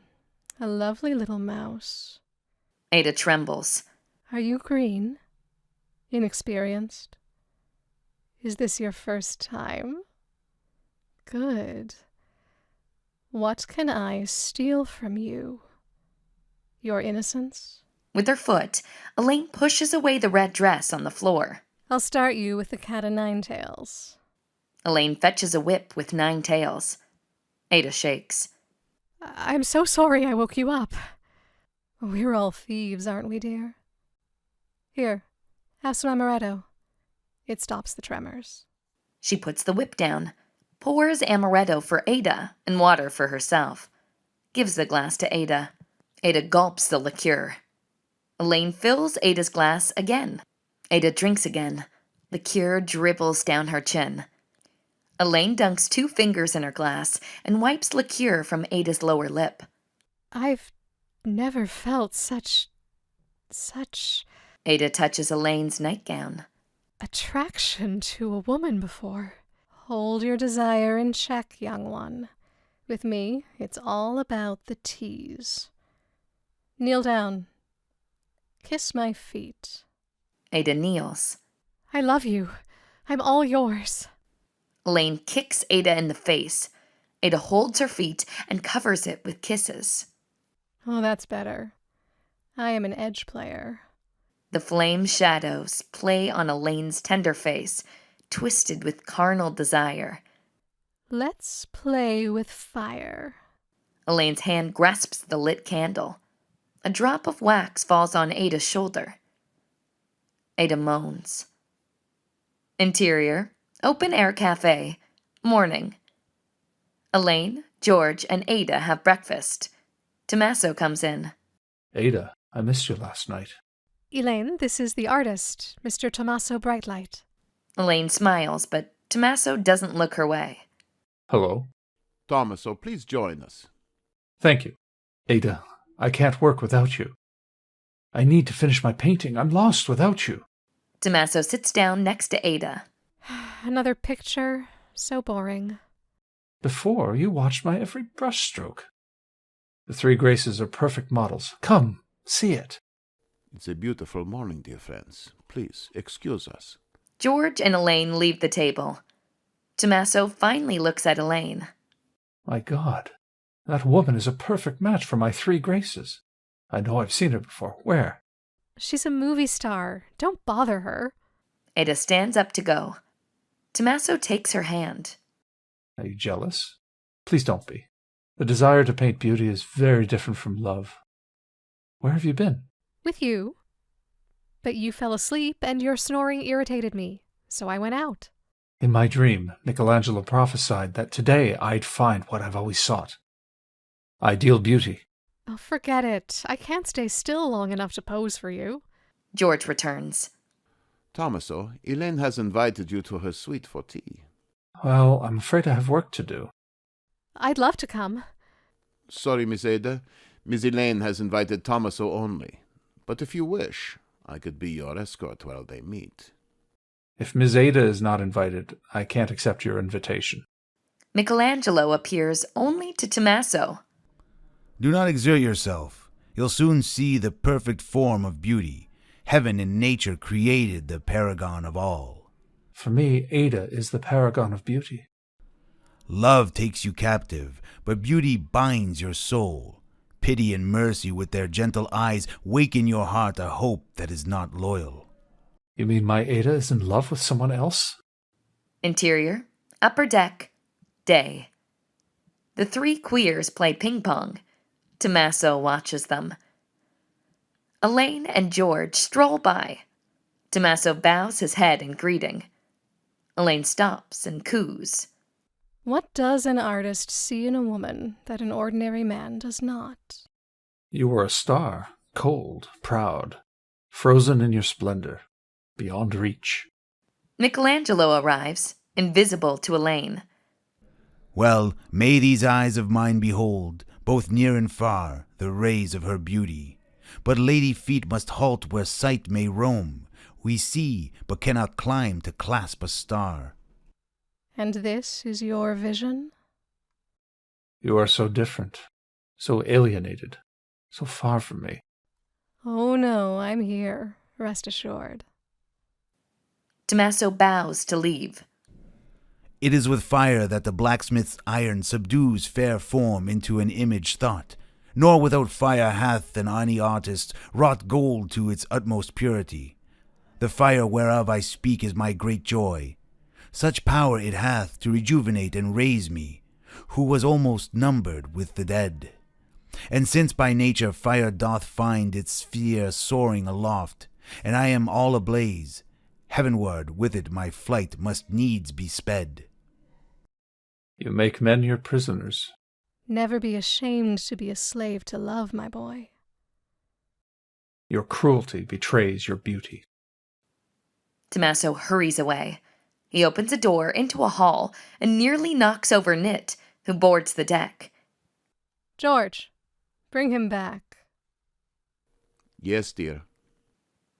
lovely little mouse. Ada trembles. Are you green? Inexperienced? Is this your first time? Good. What can I steal from you? Your innocence? With her foot, Elaine pushes away the red dress on the floor. I'll start you with the cat o' nine tails. Elaine fetches a whip with 9 tails. Ada shakes. I'm so sorry I woke you up. We're all thieves, aren't we, dear? Here, have some amaretto. It stops the tremors. She puts the whip down, pours amaretto for Ada and water for herself. Gives the glass to Ada. Ada gulps the liqueur. Elaine fills Ada's glass again. Ada drinks again. Liqueur dribbles down her chin. Elaine dunks 2 fingers in her glass and wipes liqueur from Ada's lower lip. I've never felt such Ada touches Elaine's nightgown. attraction to a woman before. Hold your desire in check, young one. With me, it's all about the tease. Kneel down. Kiss my feet. Ada kneels. I love you. I'm all yours. Elaine kicks Ada in the face. Ada holds her feet and covers it with kisses. Oh, that's better. I am an edge player. The flame shadows play on Elaine's tender face, twisted with carnal desire. Let's play with fire. Elaine's hand grasps the lit candle. A drop of wax falls on Ada's shoulder. Ada moans. Interior, open-air cafe. Morning. Elaine, George and Ada have breakfast. THOMMASO comes in. Ada, I missed you last night. Elaine, this is the artist, Mr. THOMMASO Brightlight. Elaine smiles, but THOMMASO doesn't look her way. Hello. THOMMASO, please join us. Thank you. Ada, I can't work without you. I need to finish my painting. I'm lost without you. THOMMASO sits down next to Ada. Another picture? So boring. Before, you watched my every brushstroke. The three Graces are perfect models. Come, see it. It's a beautiful morning, dear friends. Please, excuse us. George and Elaine leave the table. THOMMASO finally looks at Elaine. My God, that woman is a perfect match for my three Graces. I know I've seen her before. Where? She's a movie star. Don't bother her. Ada stands up to go. THOMMASO takes her hand. Are you jealous? Please don't be. The desire to paint beauty is very different from love. Where have you been? With you. But you fell asleep and your snoring irritated me, so I went out. In my dream, Michelangelo prophesied that today I'd find what I've always sought. Ideal beauty. Oh, forget it. I can't stay still long enough to pose for you. George returns. THOMMASO, Elaine has invited you to her suite for tea. Well, I'm afraid I have work to do. I'd love to come. Sorry, Miss Ada. Miss Elaine has invited THOMMASO only. But if you wish, I could be your escort while they meet. If Miss Ada is not invited, I can't accept your invitation. Michelangelo appears only to THOMMASO. Do not exert yourself. You'll soon see the perfect form of beauty. Heaven and nature created the paragon of all. For me, Ada is the paragon of beauty. Love takes you captive, but beauty binds your soul. Pity and mercy with their gentle eyes waken your heart a hope that is not loyal. You mean my Ada is in love with someone else? Interior, upper deck, day. The three queers play ping pong. THOMMASO watches them. Elaine and George stroll by. THOMMASO bows his head in greeting. Elaine stops and coos. What does an artist see in a woman that an ordinary man does not? You were a star, cold, proud, frozen in your splendor, beyond reach. Michelangelo arrives, invisible to Elaine. Well, may these eyes of mine behold, both near and far, the rays of her beauty. But lady feet must halt where sight may roam. We see, but cannot climb to clasp a star. And this is your vision? You are so different, so alienated, so far from me. Oh no, I'm here, rest assured. THOMMASO bows to leave. It is with fire that the blacksmith's iron subdues fair form into an image thought. Nor without fire hath an any artist wrought gold to its utmost purity. The fire whereof I speak is my great joy. Such power it hath to rejuvenate and raise me, who was almost numbered with the dead. And since by nature fire doth find its sphere soaring aloft, and I am all ablaze, heavenward with it my flight must needs be sped. You make men your prisoners. Never be ashamed to be a slave to love, my boy. Your cruelty betrays your beauty. THOMMASO hurries away. He opens a door into a hall and nearly knocks over Knit, who boards the deck. George, bring him back. Yes, dear.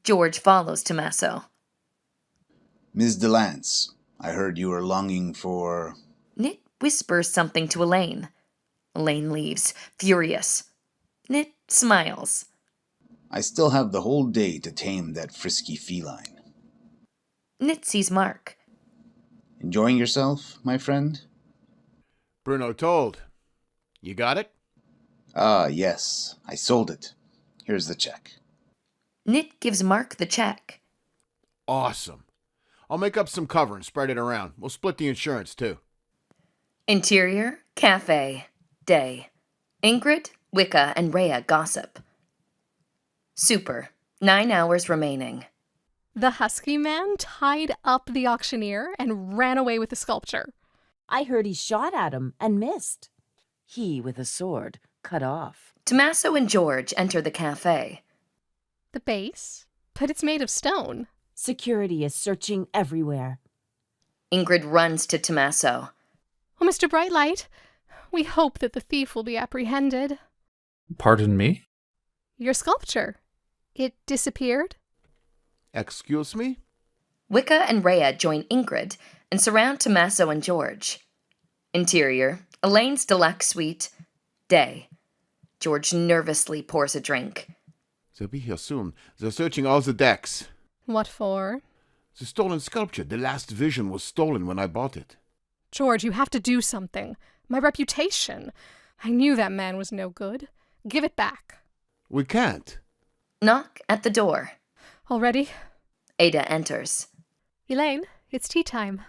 George follows THOMMASO. Ms. DeLance, I heard you were longing for... Knit whispers something to Elaine. Elaine leaves, furious. Knit smiles. I still have the whole day to tame that frisky feline. Knit sees Mark. Enjoying yourself, my friend? Bruno told. You got it? Ah, yes. I sold it. Here's the check. Knit gives Mark the check. Awesome. I'll make up some cover and spread it around. We'll split the insurance, too. Interior, cafe, day. Ingrid, Wicca, and Rhea gossip. Super. 9 hours remaining. The husky man tied up the auctioneer and ran away with the sculpture. I heard he shot at him and missed. he with a sword, cut off. THOMMASO and George enter the cafe. The base? But it's made of stone. Security is searching everywhere. Ingrid runs to THOMMASO. Oh, Mr. Brightlight, we hope that the thief will be apprehended. Pardon me? Your sculpture. It disappeared? Excuse me? Wicca and Rhea join Ingrid and surround THOMMASO and George. Interior, Elaine's deluxe suite. Day. George nervously pours a drink. They'll be here soon. They're searching all the decks. What for? The stolen sculpture. The last vision was stolen when I bought it. George, you have to do something. My reputation. I knew that man was no good. Give it back. We can't. Knock at the door. Already? Ada enters. Elaine, it's tea time.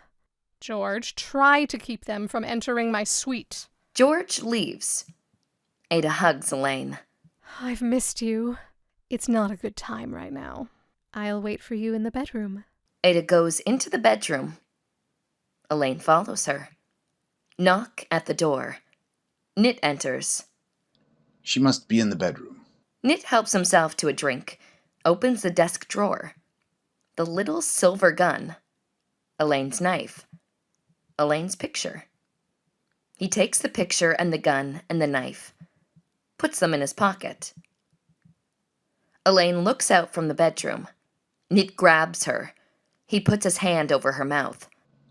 George, try to keep them from entering my suite. George leaves. Ada hugs Elaine. I've missed you. It's not a good time right now. I'll wait for you in the bedroom. Ada goes into the bedroom. Elaine follows her. Knock at the door. Nit enters. She must be in the bedroom. Nit helps himself to a drink, opens the desk drawer. The little silver gun. Elaine's knife. Elaine's picture. He takes the picture and the gun and the knife, puts them in his pocket. Elaine looks out from the bedroom. Nit grabs her. He puts his hand over her mouth.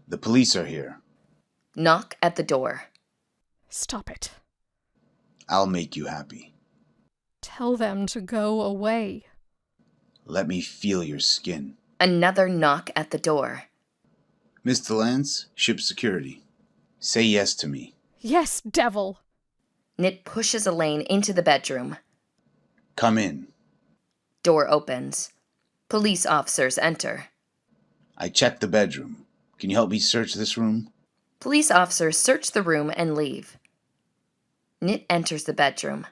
The police are here. Knock at the door. Stop it. I'll make you happy. Tell them to go away. Let me feel your skin. Another knock at the door. Mr. Lance, ship security. Say yes to me. Yes, devil. Nit pushes Elaine into the bedroom. Come in. Door opens. Police officers enter. I checked the bedroom. Can you help me search this room? Police officers search the room and leave. Nit enters the bedroom.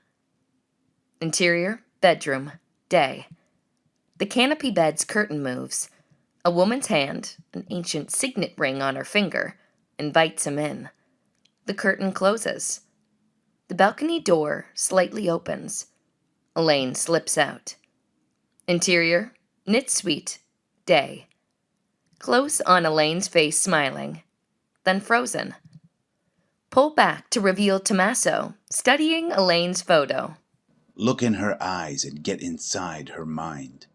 Interior, bedroom, day. The canopy bed's curtain moves. A woman's hand, an ancient signet ring on her finger, invites him in. The curtain closes. The balcony door slightly opens. Elaine slips out. Interior, Nit's suite, day. Close on Elaine's face smiling, then frozen. Pull back to reveal THOMMASO studying Elaine's photo. Look in her eyes and get inside her mind.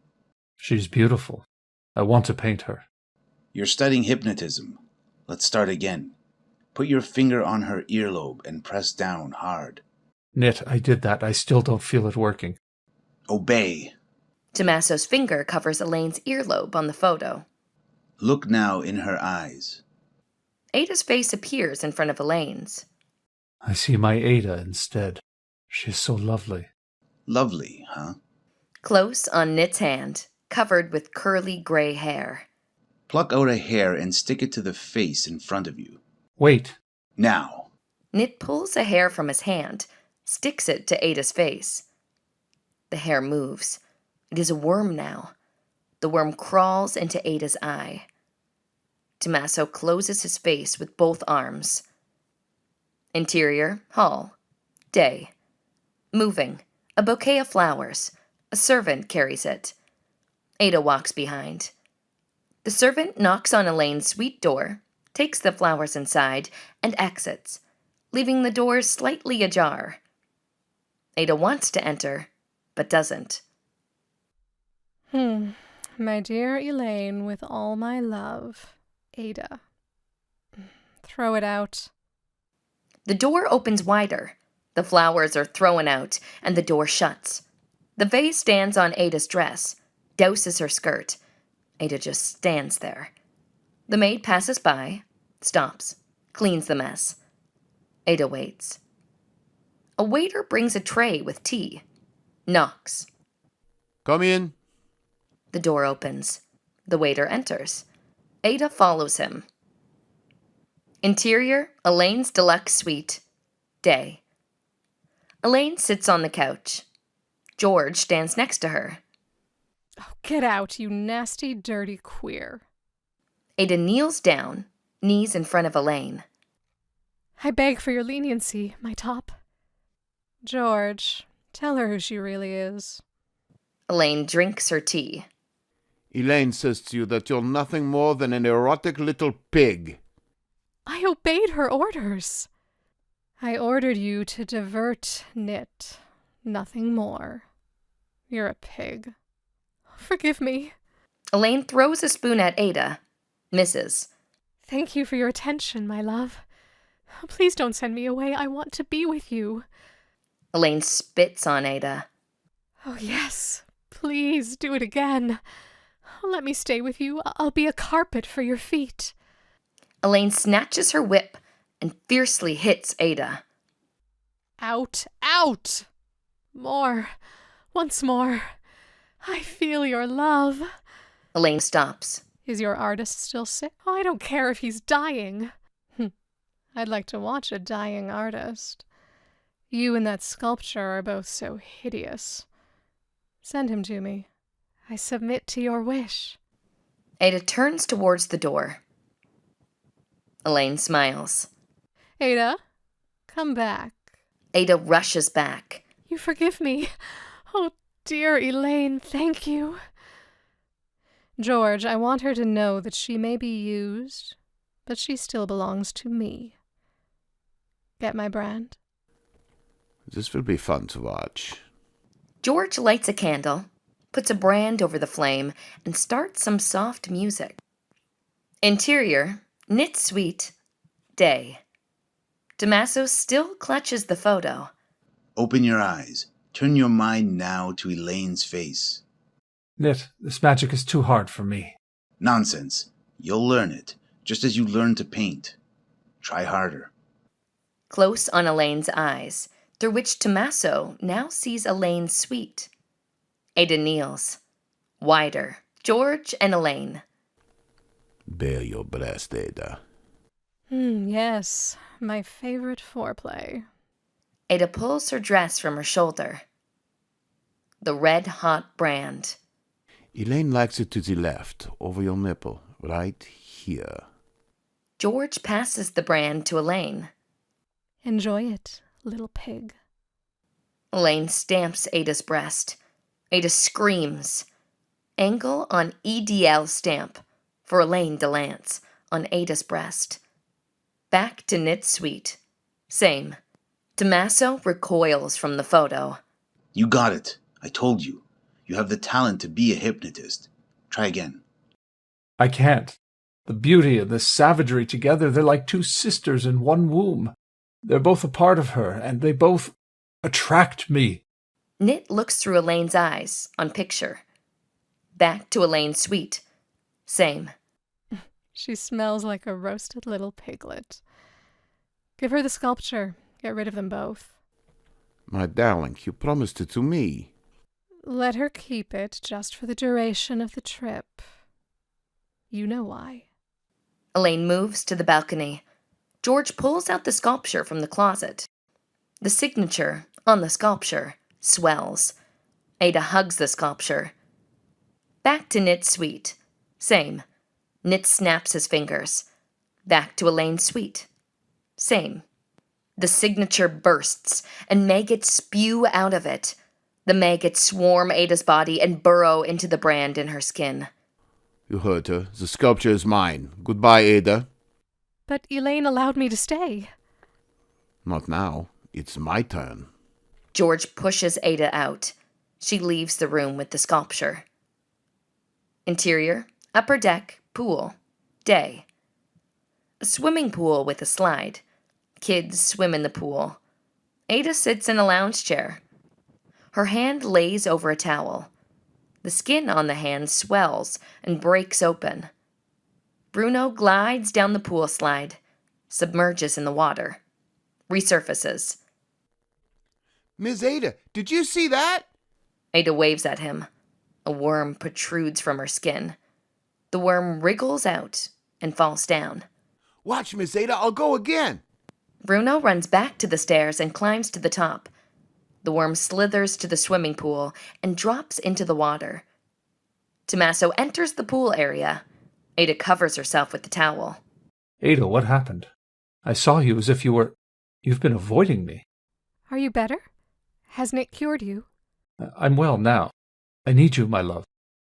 She's beautiful. I want to paint her. You're studying hypnotism. Let's start again. Put your finger on her earlobe and press down hard. Nit, I did that. I still don't feel it working. Obey. THOMMASO's finger covers Elaine's earlobe on the photo. Look now in her eyes. Ada's face appears in front of Elaine's. I see my Ada instead. She's so lovely. Lovely, huh? Close on Nit's hand, covered with curly gray hair. Pluck out a hair and stick it to the face in front of you. Wait. Now. Nit pulls a hair from his hand, sticks it to Ada's face. The hair moves. It is a worm now. The worm crawls into Ada's eye. THOMMASO closes his face with both arms. Interior, hall, day. Moving, a bouquet of flowers. A servant carries it. Ada walks behind. The servant knocks on Elaine's suite door, takes the flowers inside, and exits, leaving the door slightly ajar. Ada wants to enter, but doesn't. My dear Elaine, with all my love. Ada. Throw it out. The door opens wider. The flowers are thrown out, and the door shuts. The vase stands on Ada's dress, douses her skirt. Ada just stands there. The maid passes by, stops, cleans the mess. Ada waits. A waiter brings a tray with tea. Knocks. Come in. The door opens. The waiter enters. Ada follows him. Interior, Elaine's deluxe suite. Day. Elaine sits on the couch. George stands next to her. Oh, get out, you nasty, dirty queer. Ada kneels down, knees in front of Elaine. I beg for your leniency, my top. George, tell her who she really is. Elaine drinks her tea. Elaine says to you that you're nothing more than an erotic little pig. I obeyed her orders. I ordered you to divert Knit. Nothing more. You're a pig. Forgive me. Elaine throws a spoon at Ada. Misses. Thank you for your attention, my love. Please don't send me away. I want to be with you. Elaine spits on Ada. Oh, yes. Please do it again. Let me stay with you. I'll be a carpet for your feet. Elaine snatches her whip and fiercely hits Ada. Out, out! More. Once more. I feel your love. Elaine stops. Is your artist still sick? Oh, I don't care if he's dying. I'd like to watch a dying artist. You and that sculpture are both so hideous. Send him to me. I submit to your wish. Ada turns towards the door. Elaine smiles. Ada, come back. Ada rushes back. You forgive me. Oh, dear Elaine, thank you. George, I want her to know that she may be used, but she still belongs to me. Get my brand? This will be fun to watch. George lights a candle, puts a brand over the flame, and starts some soft music. Interior, Knit Suite, day. THOMMASO still clutches the photo. Open your eyes. Turn your mind now to Elaine's face. Knit, this magic is too hard for me. Nonsense. You'll learn it, just as you learn to paint. Try harder. Close on Elaine's eyes, through which THOMMASO now sees Elaine's suite. Ada kneels. Wider, George and Elaine. Bare your breast, Ada. Yes, my favorite foreplay. Ada pulls her dress from her shoulder. The red-hot brand. Elaine likes it to the left, over your nipple, right here. George passes the brand to Elaine. Enjoy it, little pig. Elaine stamps Ada's breast. Ada screams. Angle on EDL stamp for Elaine Delance on Ada's breast. Back to Knit Suite. Same. THOMMASO recoils from the photo. You got it. I told you. You have the talent to be a hypnotist. Try again. I can't. The beauty and the savagery together, they're like two sisters in one womb. They're both a part of her, and they both attract me. Knit looks through Elaine's eyes on picture. Back to Elaine's suite. Same. She smells like a roasted little piglet. Give her the sculpture. Get rid of them both. My darling, you promised it to me. Let her keep it just for the duration of the trip. You know why. Elaine moves to the balcony. George pulls out the sculpture from the closet. The signature on the sculpture swells. Ada hugs the sculpture. Back to Knit's suite. Same. Knit snaps his fingers. Back to Elaine's suite. Same. The signature bursts, and maggots spew out of it. The maggots swarm Ada's body and burrow into the brand in her skin. You heard her. The sculpture is mine. Goodbye, Ada. But Elaine allowed me to stay. Not now. It's my turn. George pushes Ada out. She leaves the room with the sculpture. Interior, upper deck, pool, day. A swimming pool with a slide. Kids swim in the pool. Ada sits in a lounge chair. Her hand lays over a towel. The skin on the hand swells and breaks open. Bruno glides down the pool slide, submerges in the water, resurfaces. Miss Ada, did you see that? Ada waves at him. A worm protrudes from her skin. The worm wriggles out and falls down. Watch, Miss Ada, I'll go again. Bruno runs back to the stairs and climbs to the top. The worm slithers to the swimming pool and drops into the water. THOMMASO enters the pool area. Ada covers herself with the towel. Ada, what happened? I saw you as if you were... You've been avoiding me. Are you better? Hasn't it cured you? I'm well now. I need you, my love.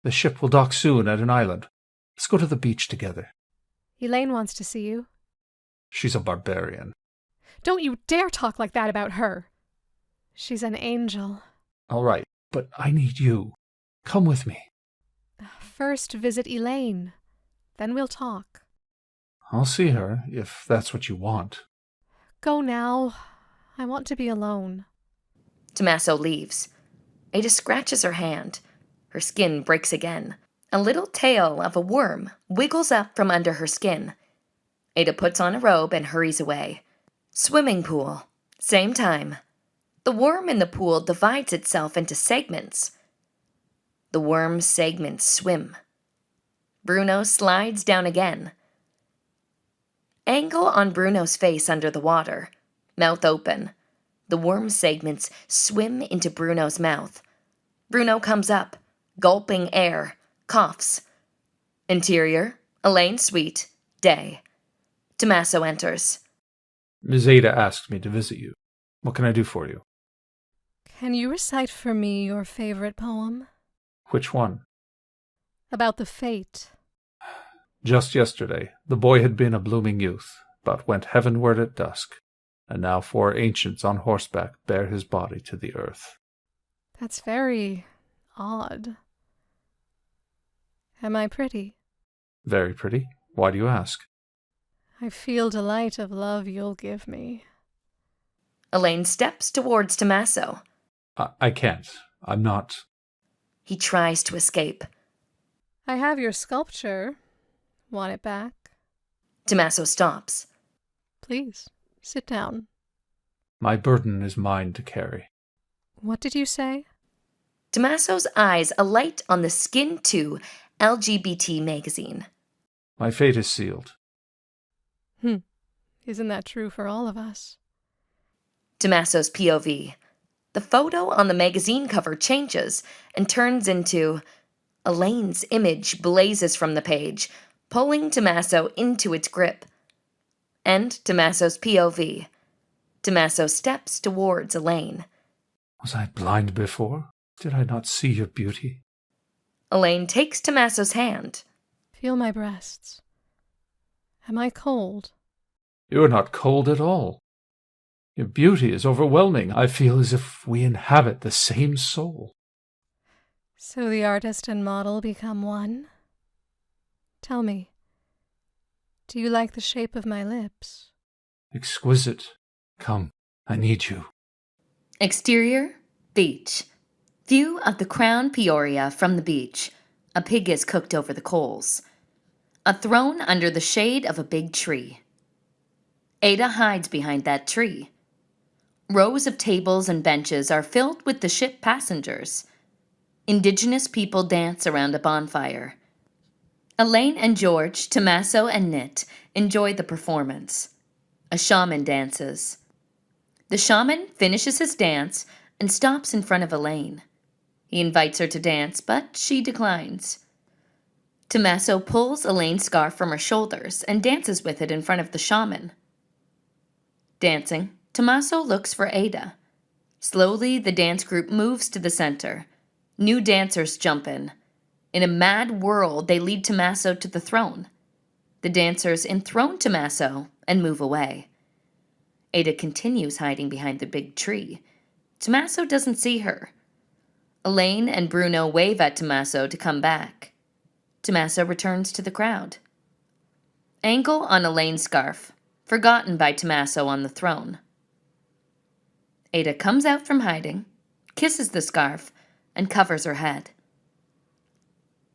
The ship will dock soon at an island. Let's go to the beach together. Elaine wants to see you. She's a barbarian. Don't you dare talk like that about her. She's an angel. All right, but I need you. Come with me. First visit Elaine. Then we'll talk. I'll see her, if that's what you want. Go now. I want to be alone. THOMMASO leaves. Ada scratches her hand. Her skin breaks again. A little tail of a worm wiggles up from under her skin. Ada puts on a robe and hurries away. Swimming pool. Same time. The worm in the pool divides itself into segments. The worm's segments swim. Bruno slides down again. Angle on Bruno's face under the water. Mouth open. The worm segments swim into Bruno's mouth. Bruno comes up, gulping air, coughs. Interior, Elaine's suite, day. THOMMASO enters. Ms. Ada asked me to visit you. What can I do for you? Can you recite for me your favorite poem? Which one? About the fate. Just yesterday, the boy had been a blooming youth, but went heavenward at dusk, and now 4 ancients on horseback bear his body to the earth. That's very odd. Am I pretty? Very pretty. Why do you ask? I feel delight of love you'll give me. Elaine steps towards THOMMASO. I can't. I'm not... He tries to escape. I have your sculpture. Want it back? THOMMASO stops. Please, sit down. My burden is mine to carry. What did you say? THOMMASO's eyes alight on the Skin 2 LGBT magazine. My fate is sealed. Isn't that true for all of us? THOMMASO's POV. The photo on the magazine cover changes and turns into... Elaine's image blazes from the page, pulling THOMMASO into its grip. And THOMMASO's POV. THOMMASO steps towards Elaine. Was I blind before? Did I not see your beauty? Elaine takes THOMMASO's hand. Feel my breasts. Am I cold? You are not cold at all. Your beauty is overwhelming. I feel as if we inhabit the same soul. So the artist and model become one? Tell me, do you like the shape of my lips? Exquisite. Come, I need you. Exterior, beach. View of the Crown Peoria from the beach. A pig is cooked over the coals. A throne under the shade of a big tree. Ada hides behind that tree. Rows of tables and benches are filled with the ship passengers. Indigenous people dance around a bonfire. Elaine and George, THOMMASO and Nit enjoy the performance. A shaman dances. The shaman finishes his dance and stops in front of Elaine. He invites her to dance, but she declines. THOMMASO pulls Elaine's scarf from her shoulders and dances with it in front of the shaman. Dancing, THOMMASO looks for Ada. Slowly, the dance group moves to the center. New dancers jump in. In a mad whirl, they lead THOMMASO to the throne. The dancers enthrone THOMMASO and move away. Ada continues hiding behind the big tree. THOMMASO doesn't see her. Elaine and Bruno wave at THOMMASO to come back. THOMMASO returns to the crowd. Angle on Elaine's scarf, forgotten by THOMMASO on the throne. Ada comes out from hiding, kisses the scarf, and covers her head.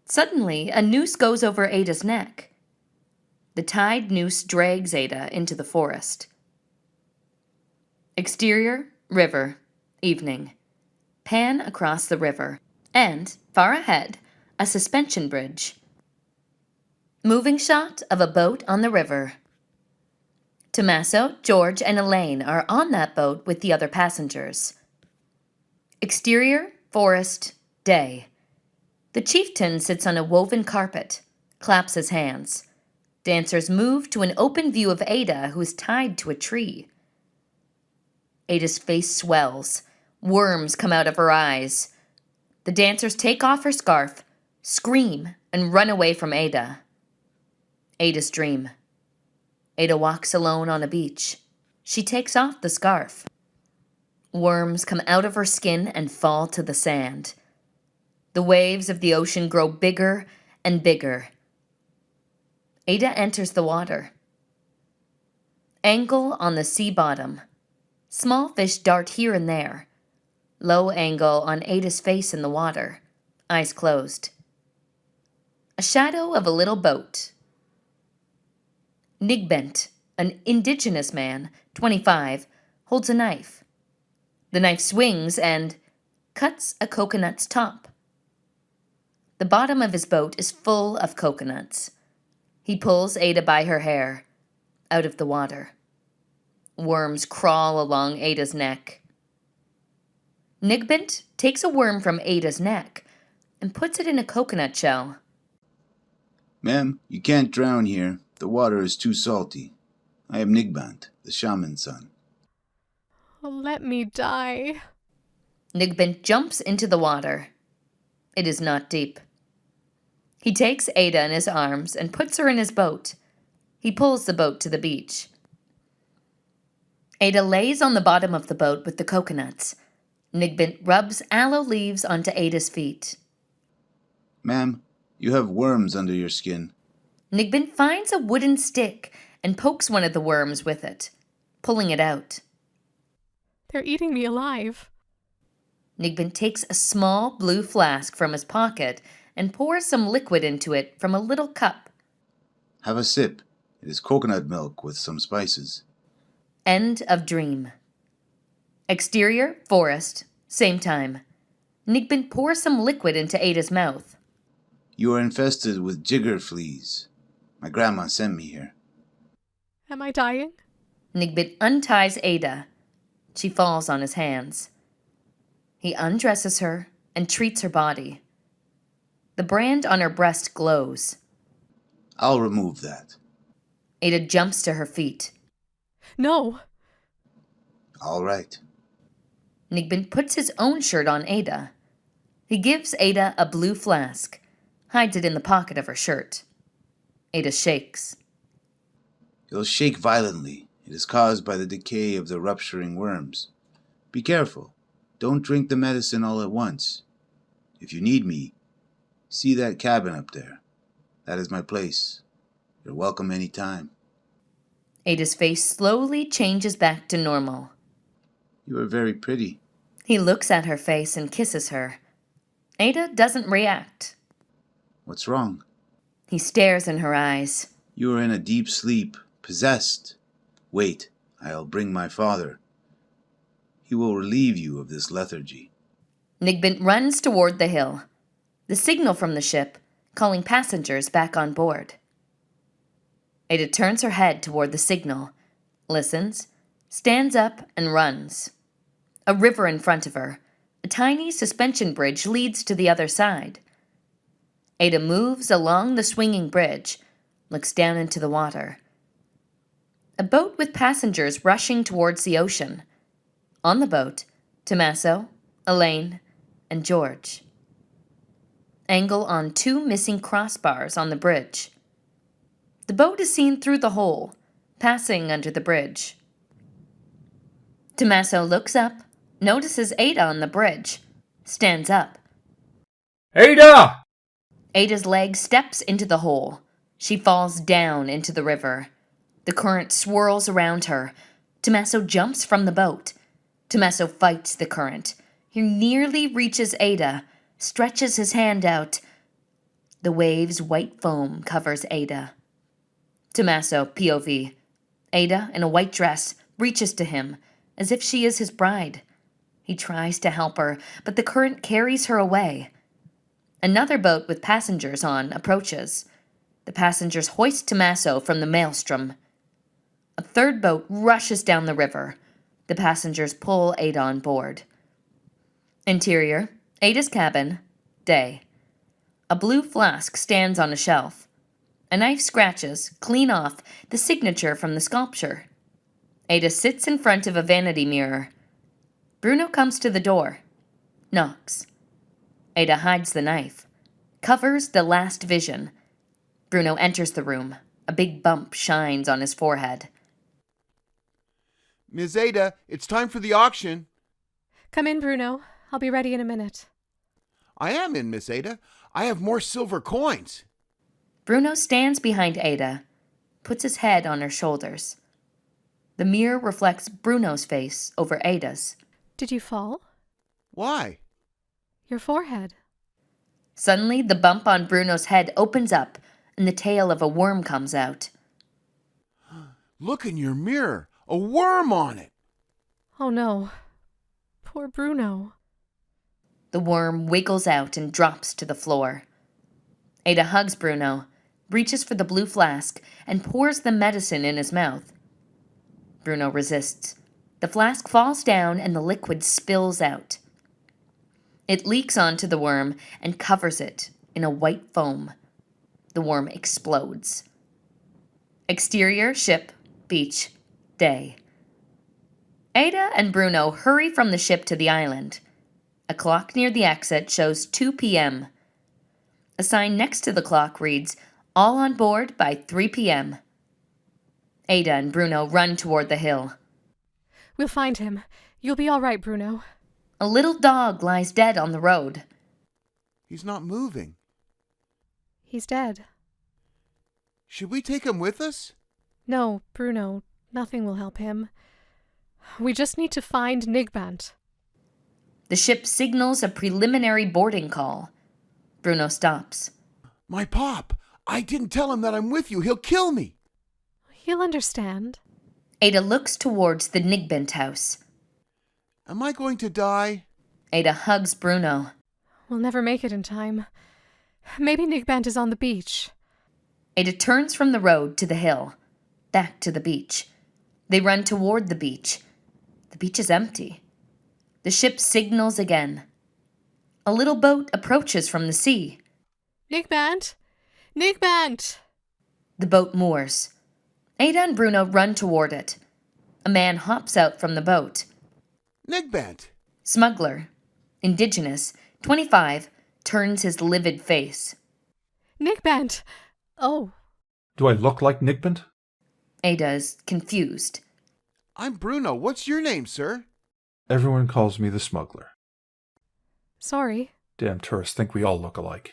Suddenly, a noose goes over Ada's neck. The tied noose drags Ada into the forest. Exterior, river, evening. Pan across the river, and, far ahead, a suspension bridge. Moving shot of a boat on the river. THOMMASO, George, and Elaine are on that boat with the other passengers. Exterior, forest, day. The chieftain sits on a woven carpet, claps his hands. Dancers move to an open view of Ada, who is tied to a tree. Ada's face swells. Worms come out of her eyes. The dancers take off her scarf, scream, and run away from Ada. Ada's dream. Ada walks alone on a beach. She takes off the scarf. Worms come out of her skin and fall to the sand. The waves of the ocean grow bigger and bigger. Ada enters the water. Angle on the sea bottom. Small fish dart here and there. Low angle on Ada's face in the water, eyes closed. A shadow of a little boat. Nigbent, an indigenous man, 25, holds a knife. The knife swings and cuts a coconut's top. The bottom of his boat is full of coconuts. He pulls Ada by her hair, out of the water. Worms crawl along Ada's neck. Nigbent takes a worm from Ada's neck and puts it in a coconut shell. Ma'am, you can't drown here. The water is too salty. I am Nigbant, the shaman's son. Let me die. Nigbent jumps into the water. It is not deep. He takes Ada in his arms and puts her in his boat. He pulls the boat to the beach. Ada lays on the bottom of the boat with the coconuts. Nigbent rubs aloe leaves onto Ada's feet. Ma'am, you have worms under your skin. Nigbent finds a wooden stick and pokes one of the worms with it, pulling it out. They're eating me alive. Nigbent takes a small blue flask from his pocket and pours some liquid into it from a little cup. Have a sip. It is coconut milk with some spices. End of dream. Exterior, forest, same time. Nigbent pours some liquid into Ada's mouth. You are infested with jigger fleas. My grandma sent me here. Am I dying? Nigbent unties Ada. She falls on his hands. He undresses her and treats her body. The brand on her breast glows. I'll remove that. Ada jumps to her feet. No. All right. Nigbent puts his own shirt on Ada. He gives Ada a blue flask, hides it in the pocket of her shirt. Ada shakes. You'll shake violently. It is caused by the decay of the rupturing worms. Be careful. Don't drink the medicine all at once. If you need me, see that cabin up there. That is my place. You're welcome any time. Ada's face slowly changes back to normal. You are very pretty. He looks at her face and kisses her. Ada doesn't react. What's wrong? He stares in her eyes. You are in a deep sleep, possessed. Wait, I'll bring my father. He will relieve you of this lethargy. Nigbent runs toward the hill. The signal from the ship, calling passengers back on board. Ada turns her head toward the signal, listens, stands up, and runs. A river in front of her. A tiny suspension bridge leads to the other side. Ada moves along the swinging bridge, looks down into the water. A boat with passengers rushing towards the ocean. On the boat, THOMMASO, Elaine, and George. Angle on two missing crossbars on the bridge. The boat is seen through the hole, passing under the bridge. THOMMASO looks up, notices Ada on the bridge, stands up. Ada! Ada's leg steps into the hole. She falls down into the river. The current swirls around her. THOMMASO jumps from the boat. THOMMASO fights the current. He nearly reaches Ada, stretches his hand out. The wave's white foam covers Ada. THOMMASO, POV. Ada, in a white dress, reaches to him, as if she is his bride. He tries to help her, but the current carries her away. Another boat with passengers on approaches. The passengers hoist THOMMASO from the maelstrom. A third boat rushes down the river. The passengers pull Ada on board. Interior, Ada's cabin, day. A blue flask stands on a shelf. A knife scratches, clean off, the signature from the sculpture. Ada sits in front of a vanity mirror. Bruno comes to the door, knocks. Ada hides the knife, covers the last vision. Bruno enters the room. A big bump shines on his forehead. Miss Ada, it's time for the auction. Come in, Bruno. I'll be ready in a minute. I am in, Miss Ada. I have more silver coins. Bruno stands behind Ada, puts his head on her shoulders. The mirror reflects Bruno's face over Ada's. Did you fall? Why? Your forehead. Suddenly, the bump on Bruno's head opens up, and the tail of a worm comes out. Look in your mirror. A worm on it. Oh no. Poor Bruno. The worm wiggles out and drops to the floor. Ada hugs Bruno, reaches for the blue flask, and pours the medicine in his mouth. Bruno resists. The flask falls down and the liquid spills out. It leaks onto the worm and covers it in a white foam. The worm explodes. Exterior, ship, beach, day. Ada and Bruno hurry from the ship to the island. A clock near the exit shows 2 p.m. A sign next to the clock reads, "All on board by 3 p.m." Ada and Bruno run toward the hill. We'll find him. You'll be all right, Bruno. A little dog lies dead on the road. He's not moving. He's dead. Should we take him with us? No, Bruno. Nothing will help him. We just need to find Nigbant. The ship signals a preliminary boarding call. Bruno stops. My pop! I didn't tell him that I'm with you. He'll kill me. He'll understand. Ada looks towards the Nigbant house. Am I going to die? Ada hugs Bruno. We'll never make it in time. Maybe Nigbant is on the beach. Ada turns from the road to the hill, back to the beach. They run toward the beach. The beach is empty. The ship signals again. A little boat approaches from the sea. Nigbant! Nigbant! The boat moors. Ada and Bruno run toward it. A man hops out from the boat. Nigbant! Smuggler, indigenous, 25, turns his livid face. Nigbant! Oh. Do I look like Nigbant? Ada is confused. I'm Bruno. What's your name, sir? Everyone calls me the smuggler. Sorry. Damn tourists think we all look alike.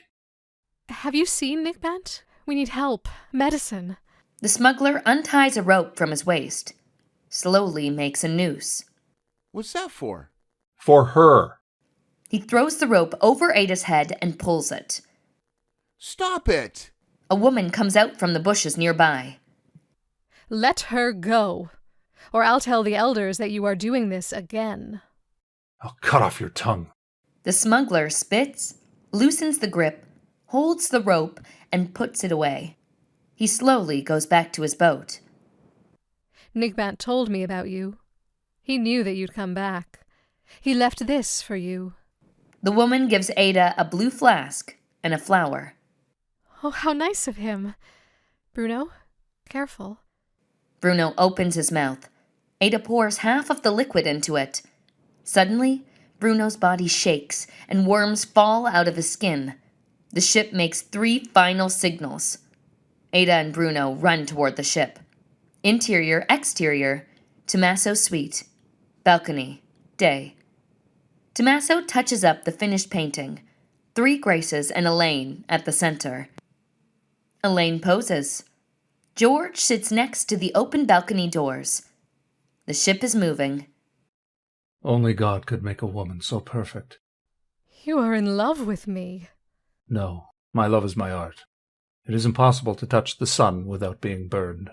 Have you seen Nigbant? We need help. Medicine. The smuggler unties a rope from his waist, slowly makes a noose. What's that for? For her. He throws the rope over Ada's head and pulls it. Stop it! A woman comes out from the bushes nearby. Let her go, or I'll tell the elders that you are doing this again. I'll cut off your tongue. The smuggler spits, loosens the grip, holds the rope, and puts it away. He slowly goes back to his boat. Nigbant told me about you. He knew that you'd come back. He left this for you. The woman gives Ada a blue flask and a flower. Oh, how nice of him. Bruno, careful. Bruno opens his mouth. Ada pours half of the liquid into it. Suddenly, Bruno's body shakes and worms fall out of his skin. The ship makes 3 final signals. Ada and Bruno run toward the ship. Interior, exterior, THOMMASO suite. Balcony, day. THOMMASO touches up the finished painting. 3 Graces and Elaine at the center. Elaine poses. George sits next to the open balcony doors. The ship is moving. Only God could make a woman so perfect. You are in love with me. No, my love is my art. It is impossible to touch the sun without being burned.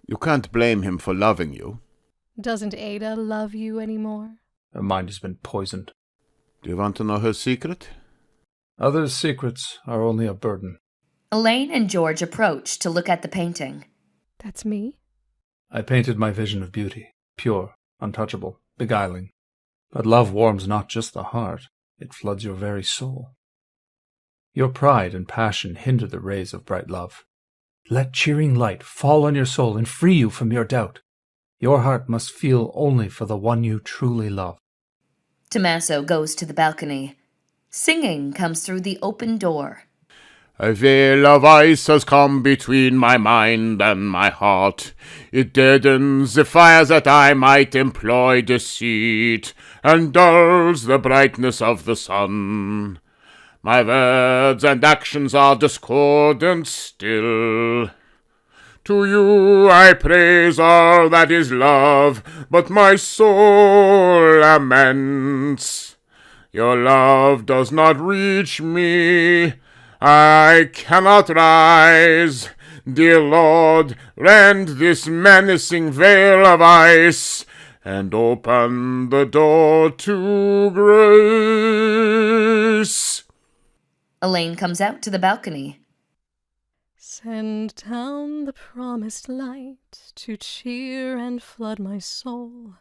You can't blame him for loving you. Doesn't Ada love you anymore? Her mind has been poisoned. Do you want to know her secret? Others' secrets are only a burden. Elaine and George approach to look at the painting. That's me? I painted my vision of beauty, pure, untouchable, beguiling. But love warms not just the heart, it floods your very soul. Your pride and passion hinder the rays of bright love. Let cheering light fall on your soul and free you from your doubt. Your heart must feel only for the one you truly love. THOMMASO goes to the balcony. Singing comes through the open door. A veil of ice has come between my mind and my heart. It deadens the fires that I might employ deceit, and dulls the brightness of the sun. My words and actions are discordant still. To you I praise all that is love, but my soul laments. Your love does not reach me. I cannot rise. Dear Lord, rend this menacing veil of ice, and open the door to grace. Elaine comes out to the balcony. Send down the promised light to cheer and flood my soul,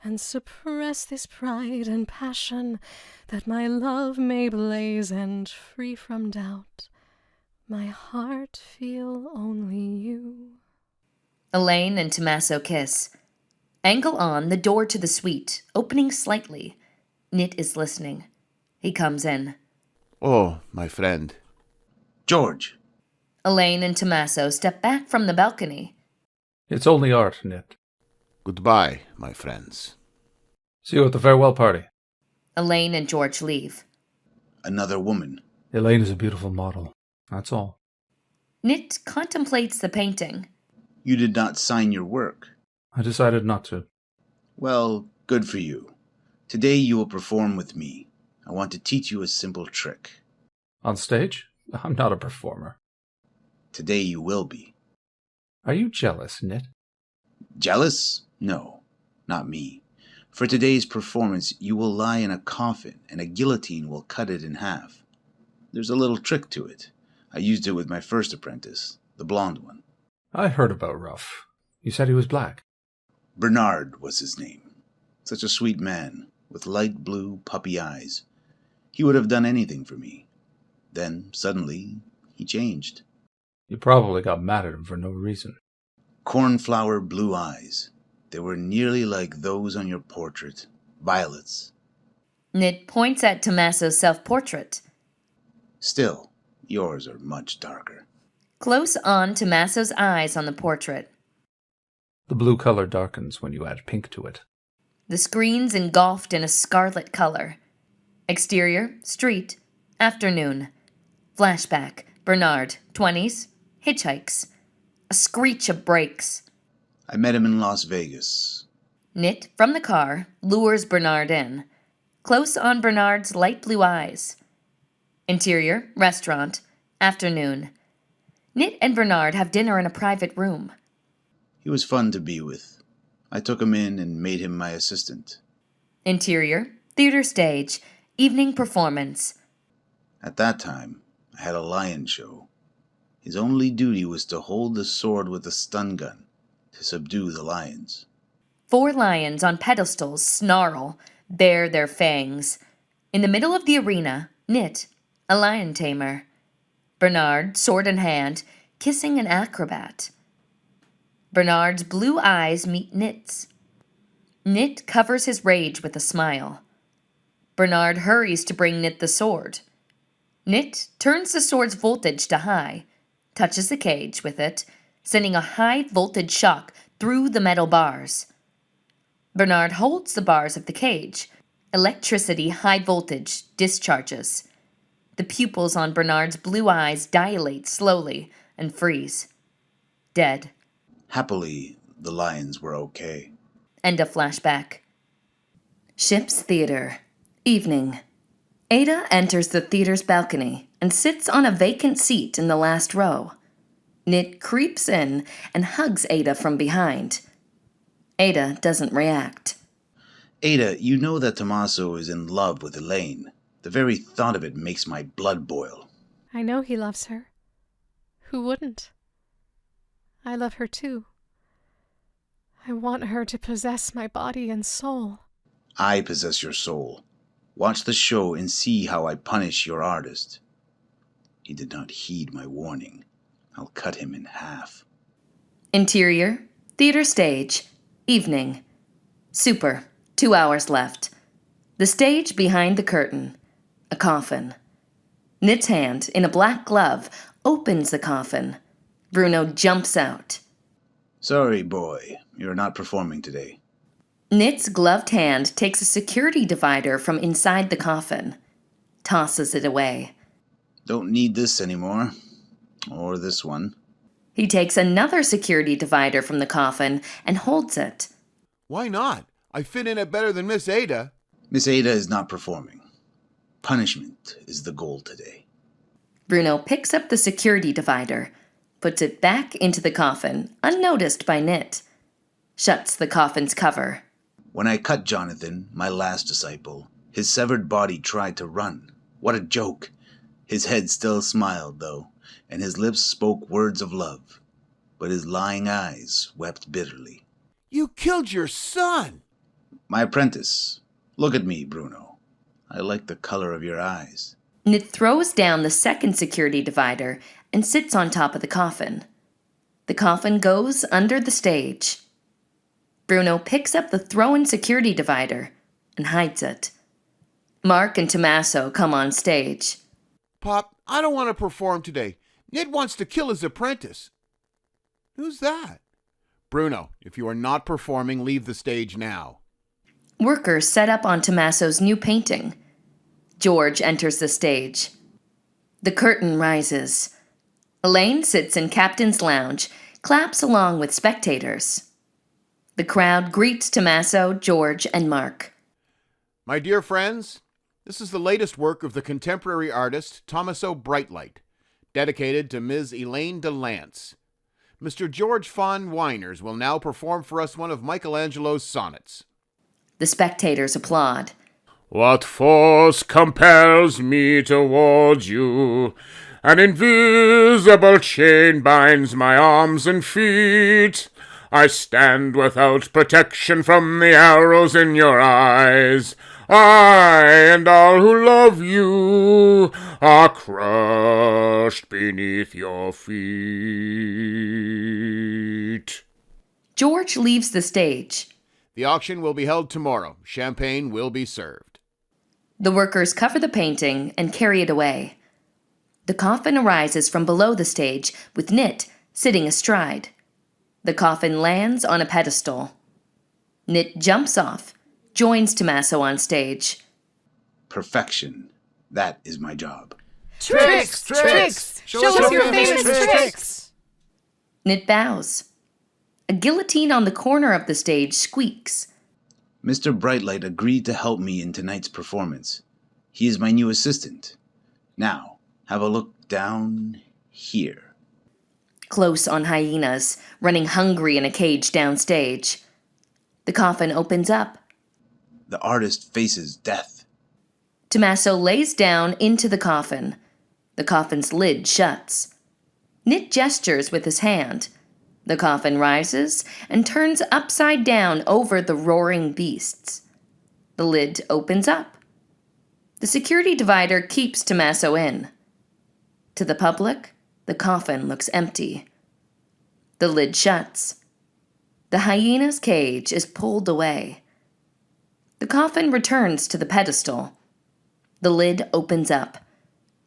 and suppress this pride and passion, that my love may blaze, and free from doubt, my heart feel only you. Elaine and THOMMASO kiss. Angle on the door to the suite, opening slightly. Knit is listening. He comes in. Oh, my friend. George. Elaine and THOMMASO step back from the balcony. It's only art, Knit. Goodbye, my friends. See you at the farewell party. Elaine and George leave. Another woman. Elaine is a beautiful model. That's all. Knit contemplates the painting. You did not sign your work. I decided not to. Well, good for you. Today you will perform with me. I want to teach you a simple trick. On stage? I'm not a performer. Today you will be. Are you jealous, Knit? Jealous? No, not me. For today's performance, you will lie in a coffin and a guillotine will cut it in half. There's a little trick to it. I used it with my first apprentice, the blonde one. I heard about Ruff. You said he was black. Bernard was his name. Such a sweet man, with light blue puppy eyes. He would have done anything for me. Then, suddenly, he changed. You probably got mad at him for no reason. Cornflower blue eyes. They were nearly like those on your portrait. Violets. Knit points at THOMMASO's self-portrait. Still, yours are much darker. Close on THOMMASO's eyes on the portrait. The blue color darkens when you add pink to it. The screen's engulfed in a scarlet color. Exterior, street, afternoon. Flashback, Bernard, 20s, hitchhikes. A screech of brakes. I met him in Las Vegas. Knit, from the car, lures Bernard in. Close on Bernard's light blue eyes. Interior, restaurant, afternoon. Knit and Bernard have dinner in a private room. He was fun to be with. I took him in and made him my assistant. Interior, theater stage, evening performance. At that time, I had a lion show. His only duty was to hold the sword with a stun gun to subdue the lions. 4 lions on pedestals snarl, bare their fangs. In the middle of the arena, Knit, a lion tamer. Bernard, sword in hand, kissing an acrobat. Bernard's blue eyes meet Knit's. Knit covers his rage with a smile. Bernard hurries to bring Knit the sword. Knit turns the sword's voltage to high, touches the cage with it, sending a high-voltage shock through the metal bars. Bernard holds the bars of the cage. Electricity high voltage discharges. The pupils on Bernard's blue eyes dilate slowly and freeze. Dead. Happily, the lions were okay. End of flashback. Ship's Theater. Evening. Ada enters the theater's balcony and sits on a vacant seat in the last row. Knit creeps in and hugs Ada from behind. Ada doesn't react. Ada, you know that THOMMASO is in love with Elaine. The very thought of it makes my blood boil. I know he loves her. Who wouldn't? I love her too. I want her to possess my body and soul. I possess your soul. Watch the show and see how I punish your artist. He did not heed my warning. I'll cut him in half. Interior, theater stage, evening. Super, 2 hours left. The stage behind the curtain. A coffin. Knit's hand, in a black glove, opens the coffin. Bruno jumps out. Sorry, boy. You're not performing today. Knit's gloved hand takes a security divider from inside the coffin. Tosses it away. Don't need this anymore. Or this one. He takes another security divider from the coffin and holds it. Why not? I fit in it better than Miss Ada. Miss Ada is not performing. Punishment is the goal today. Bruno picks up the security divider, puts it back into the coffin, unnoticed by Knit. Shuts the coffin's cover. When I cut Jonathan, my last disciple, his severed body tried to run. What a joke! His head still smiled, though, and his lips spoke words of love. But his lying eyes wept bitterly. You killed your son! My apprentice, look at me, Bruno. I like the color of your eyes. Knit throws down the second security divider and sits on top of the coffin. The coffin goes under the stage. Bruno picks up the thrown security divider and hides it. Mark and THOMMASO come on stage. Pop, I don't want to perform today. Ned wants to kill his apprentice. Who's that? Bruno, if you are not performing, leave the stage now. Workers set up on THOMMASO's new painting. George enters the stage. The curtain rises. Elaine sits in Captain's Lounge, claps along with spectators. The crowd greets THOMMASO, George, and Mark. My dear friends, this is the latest work of the contemporary artist THOMMASO Brightlight, dedicated to Ms. Elaine de Lance. Mr. George Fawn Winers will now perform for us one of Michelangelo's sonnets. The spectators applaud. What force compels me towards you? An invisible chain binds my arms and feet. I stand without protection from the arrows in your eyes. I and all who love you are crushed beneath your feet. George leaves the stage. The auction will be held tomorrow. Champagne will be served. The workers cover the painting and carry it away. The coffin arises from below the stage, with Knit sitting astride. The coffin lands on a pedestal. Knit jumps off, joins THOMMASO on stage. Perfection. That is my job. Tricks! Show us your famous tricks! Knit bows. A guillotine on the corner of the stage squeaks. Mr. Brightlight agreed to help me in tonight's performance. He is my new assistant. Now, have a look down here. Close on hyenas, running hungry in a cage downstage. The coffin opens up. The artist faces death. THOMMASO lays down into the coffin. The coffin's lid shuts. Knit gestures with his hand. The coffin rises and turns upside down over the roaring beasts. The lid opens up. The security divider keeps THOMMASO in. To the public, the coffin looks empty. The lid shuts. The hyena's cage is pulled away. The coffin returns to the pedestal. The lid opens up.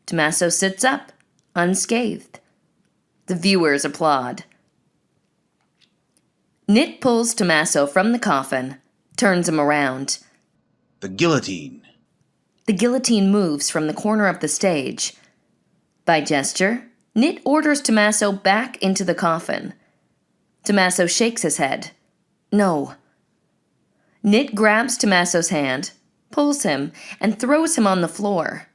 THOMMASO sits up, unscathed. The viewers applaud. Knit pulls THOMMASO from the coffin, turns him around. The guillotine. The guillotine moves from the corner of the stage. By gesture, Knit orders THOMMASO back into the coffin. THOMMASO shakes his head. No. Knit grabs THOMMASO's hand, pulls him, and throws him on the floor.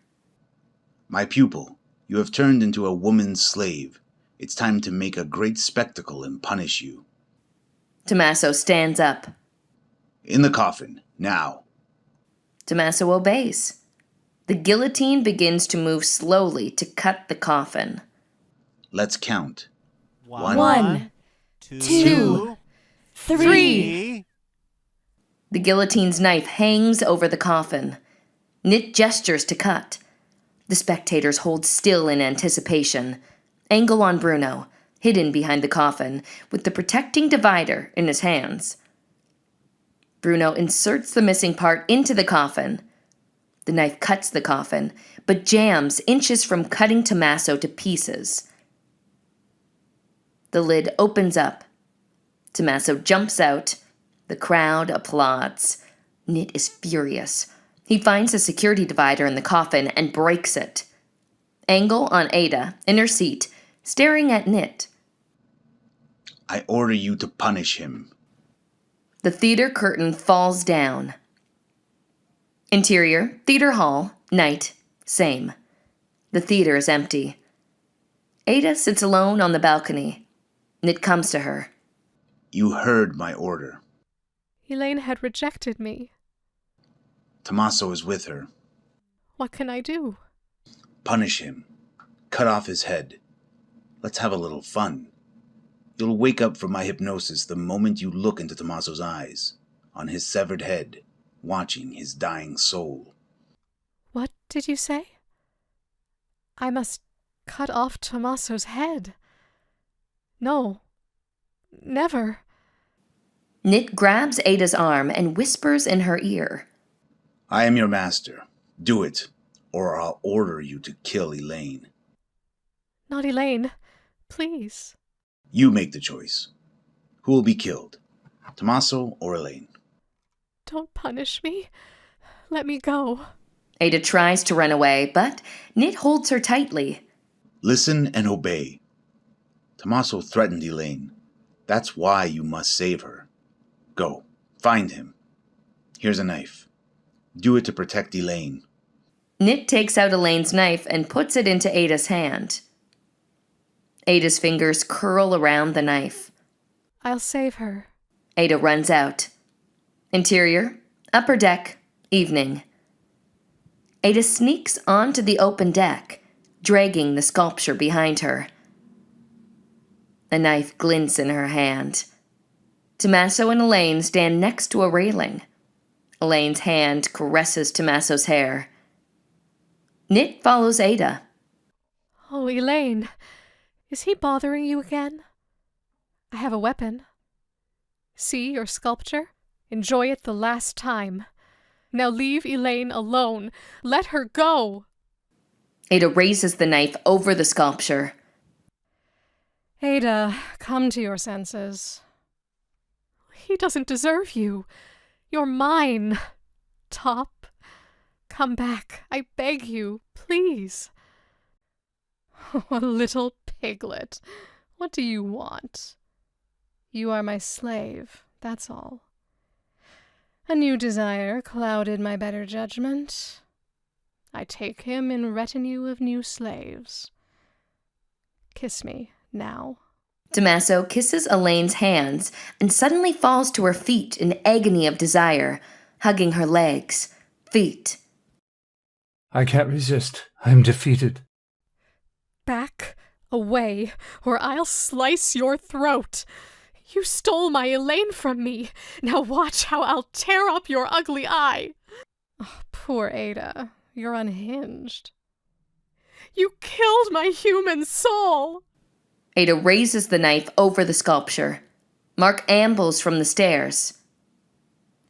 My pupil, you have turned into a woman's slave. It's time to make a great spectacle and punish you. THOMMASO stands up. In the coffin, now. THOMMASO obeys. The guillotine begins to move slowly to cut the coffin. Let's count. 1, 2, 3. The guillotine's knife hangs over the coffin. Knit gestures to cut. The spectators hold still in anticipation. angle on Bruno, hidden behind the coffin, with the protecting divider in his hands. Bruno inserts the missing part into the coffin. The knife cuts the coffin, but jams inches from cutting THOMMASO to pieces. The lid opens up. THOMMASO jumps out. The crowd applauds. Nit is furious. He finds the security divider in the coffin and breaks it. Angle on Ada, in her seat, staring at Nit. I order you to punish him. The theater curtain falls down. Interior, theater hall, night, same. The theater is empty. Ada sits alone on the balcony. Nit comes to her. You heard my order. Elaine had rejected me. THOMMASO is with her. What can I do? Punish him. Cut off his head. Let's have a little fun. You'll wake up from my hypnosis the moment you look into THOMMASO's eyes, on his severed head, watching his dying soul. What did you say? I must cut off THOMMASO's head. No. Never. Nit grabs Ada's arm and whispers in her ear. I am your master. Do it, or I'll order you to kill Elaine. Not Elaine. Please. You make the choice. Who will be killed? THOMMASO or Elaine? Don't punish me. Let me go. Ada tries to run away, but Nit holds her tightly. Listen and obey. THOMMASO threatened Elaine. That's why you must save her. Go, find him. Here's a knife. Do it to protect Elaine. Nit takes out Elaine's knife and puts it into Ada's hand. Ada's fingers curl around the knife. I'll save her. Ada runs out. Interior, upper deck, evening. Ada sneaks onto the open deck, dragging the sculpture behind her. A knife glints in her hand. THOMMASO and Elaine stand next to a railing. Elaine's hand caresses THOMMASO's hair. Nit follows Ada. Oh, Elaine. Is he bothering you again? I have a weapon. See your sculpture? Enjoy it the last time. Now leave Elaine alone. Let her go. Ada raises the knife over the sculpture. Ada, come to your senses. He doesn't deserve you. You're mine. Top, come back. I beg you, please. Oh, little piglet. What do you want? You are my slave, that's all. A new desire clouded my better judgment. I take him in retinue of new slaves. Kiss me now. THOMMASO kisses Elaine's hands and suddenly falls to her feet in agony of desire, hugging her legs, feet. I can't resist. I'm defeated. Back away, or I'll slice your throat. You stole my Elaine from me. Now watch how I'll tear up your ugly eye. Oh, poor Ada. You're unhinged. You killed my human soul. Ada raises the knife over the sculpture. Mark ambles from the stairs.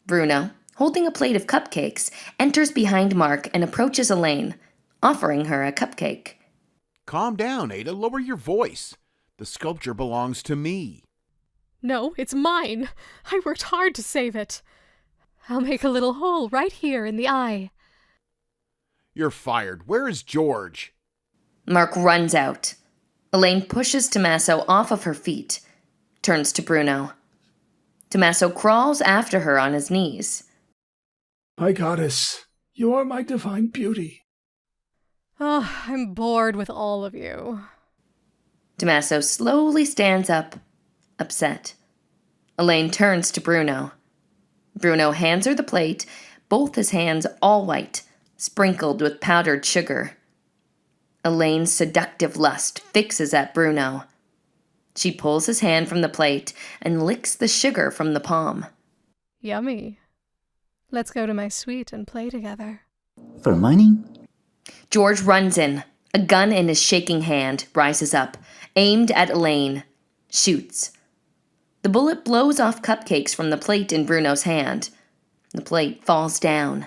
Bruno, holding a plate of cupcakes, enters behind Mark and approaches Elaine, offering her a cupcake. Calm down, Ada. Lower your voice. The sculpture belongs to me. No, it's mine. I worked hard to save it. I'll make a little hole right here in the eye. You're fired. Where is George? Mark runs out. Elaine pushes THOMMASO off of her feet, turns to Bruno. THOMMASO crawls after her on his knees. My goddess, you are my divine beauty. Oh, I'm bored with all of you. THOMMASO slowly stands up, upset. Elaine turns to Bruno. Bruno hands her the plate, both his hands all white, sprinkled with powdered sugar. Elaine's seductive lust fixes at Bruno. She pulls his hand from the plate and licks the sugar from the palm. Yummy. Let's go to my suite and play together. For money? George runs in, A gun in his shaking hand rises up, aimed at Elaine. Shoots. The bullet blows off cupcakes from the plate in Bruno's hand. The plate falls down.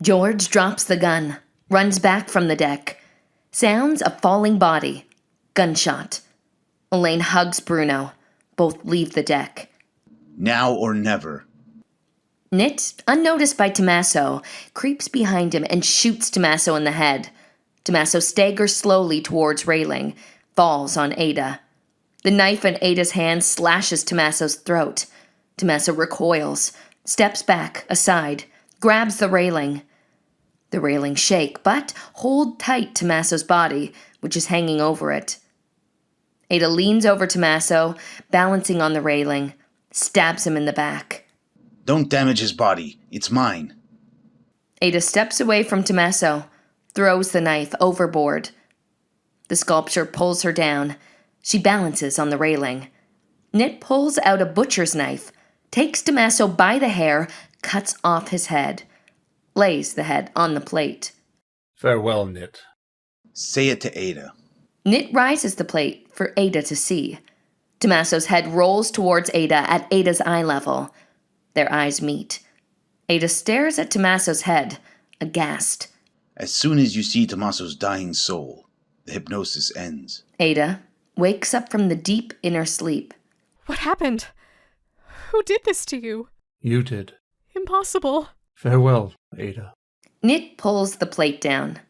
George drops the gun, runs back from the deck. Sounds a falling body. Gunshot. Elaine hugs Bruno. Both leave the deck. Now or never. Nit, unnoticed by THOMMASO, creeps behind him and shoots THOMMASO in the head. THOMMASO staggers slowly towards railing, falls on Ada. The knife in Ada's hand slashes THOMMASO's throat. THOMMASO recoils, steps back, aside, grabs the railing. The railings shake, but hold tight THOMMASO's body, which is hanging over it. Ada leans over THOMMASO, balancing on the railing, stabs him in the back. Don't damage his body. It's mine. Ada steps away from THOMMASO, throws the knife overboard. The sculpture pulls her down. She balances on the railing. Nit pulls out a butcher's knife, takes THOMMASO by the hair, cuts off his head, lays the head on the plate. Farewell, Nit. Say it to Ada. Nit rises the plate for Ada to see. THOMMASO's head rolls towards Ada at Ada's eye level. Their eyes meet. Ada stares at THOMMASO's head, aghast. As soon as you see THOMMASO's dying soul, the hypnosis ends. Ada wakes up from the deep inner sleep. What happened? Who did this to you? You did. Impossible. Farewell, Ada. Nit pulls the plate down.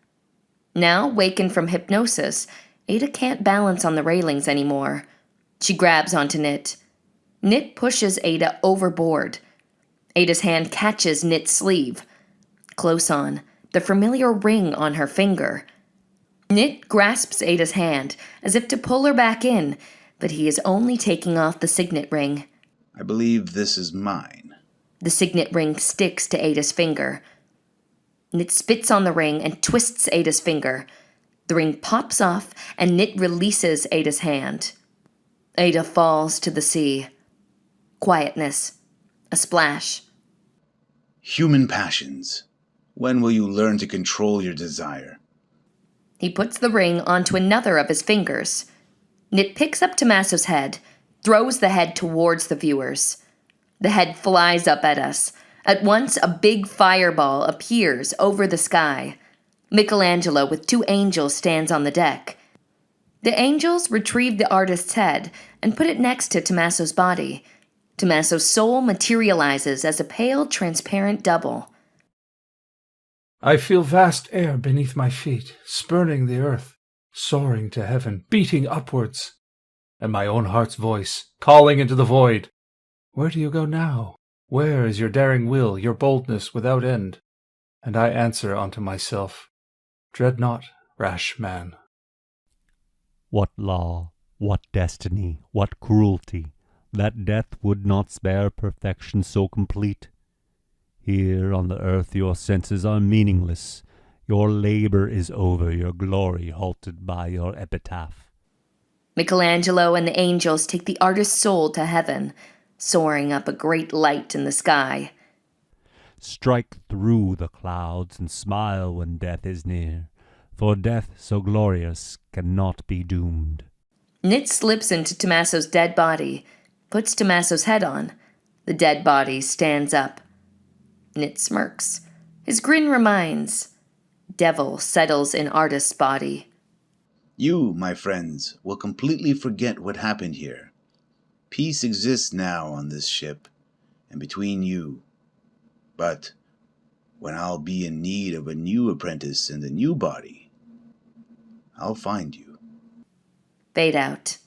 Now, wakened from hypnosis, Ada can't balance on the railings anymore. She grabs onto Nit. Nit pushes Ada overboard. Ada's hand catches Nit's sleeve. Close on, the familiar ring on her finger. Nit grasps Ada's hand, as if to pull her back in, but he is only taking off the signet ring. I believe this is mine. The signet ring sticks to Ada's finger. Nit spits on the ring and twists Ada's finger. The ring pops off, and Nit releases Ada's hand. Ada falls to the sea. Quietness. A splash. Human passions. When will you learn to control your desire? He puts the ring onto another of his fingers. Nit picks up THOMMASO's head, throws the head towards the viewers. The head flies up at us. At once, a big fireball appears over the sky. Michelangelo with 2 angels stands on the deck. The angels retrieve the artist's head and put it next to THOMMASO's body. THOMMASO's soul materializes as a pale, transparent double. I feel vast air beneath my feet, spurning the earth, soaring to heaven, beating upwards, and my own heart's voice, calling into the void. Where do you go now? Where is your daring will, your boldness without end? And I answer unto myself, dread not, rash man. What law, what destiny, what cruelty, that death would not spare perfection so complete. Here on the earth your senses are meaningless, your labor is over, your glory halted by your epitaph. Michelangelo and the angels take the artist's soul to heaven, soaring up a great light in the sky. Strike through the clouds and smile when death is near, for death so glorious cannot be doomed. Nit slips into THOMMASO's dead body, puts THOMMASO's head on. The dead body stands up. Nit smirks. His grin reminds. Devil settles in artist's body. You, my friends, will completely forget what happened here. Peace exists now on this ship, and between you. But when I'll be in need of a new apprentice in the new body, I'll find you. Fade out.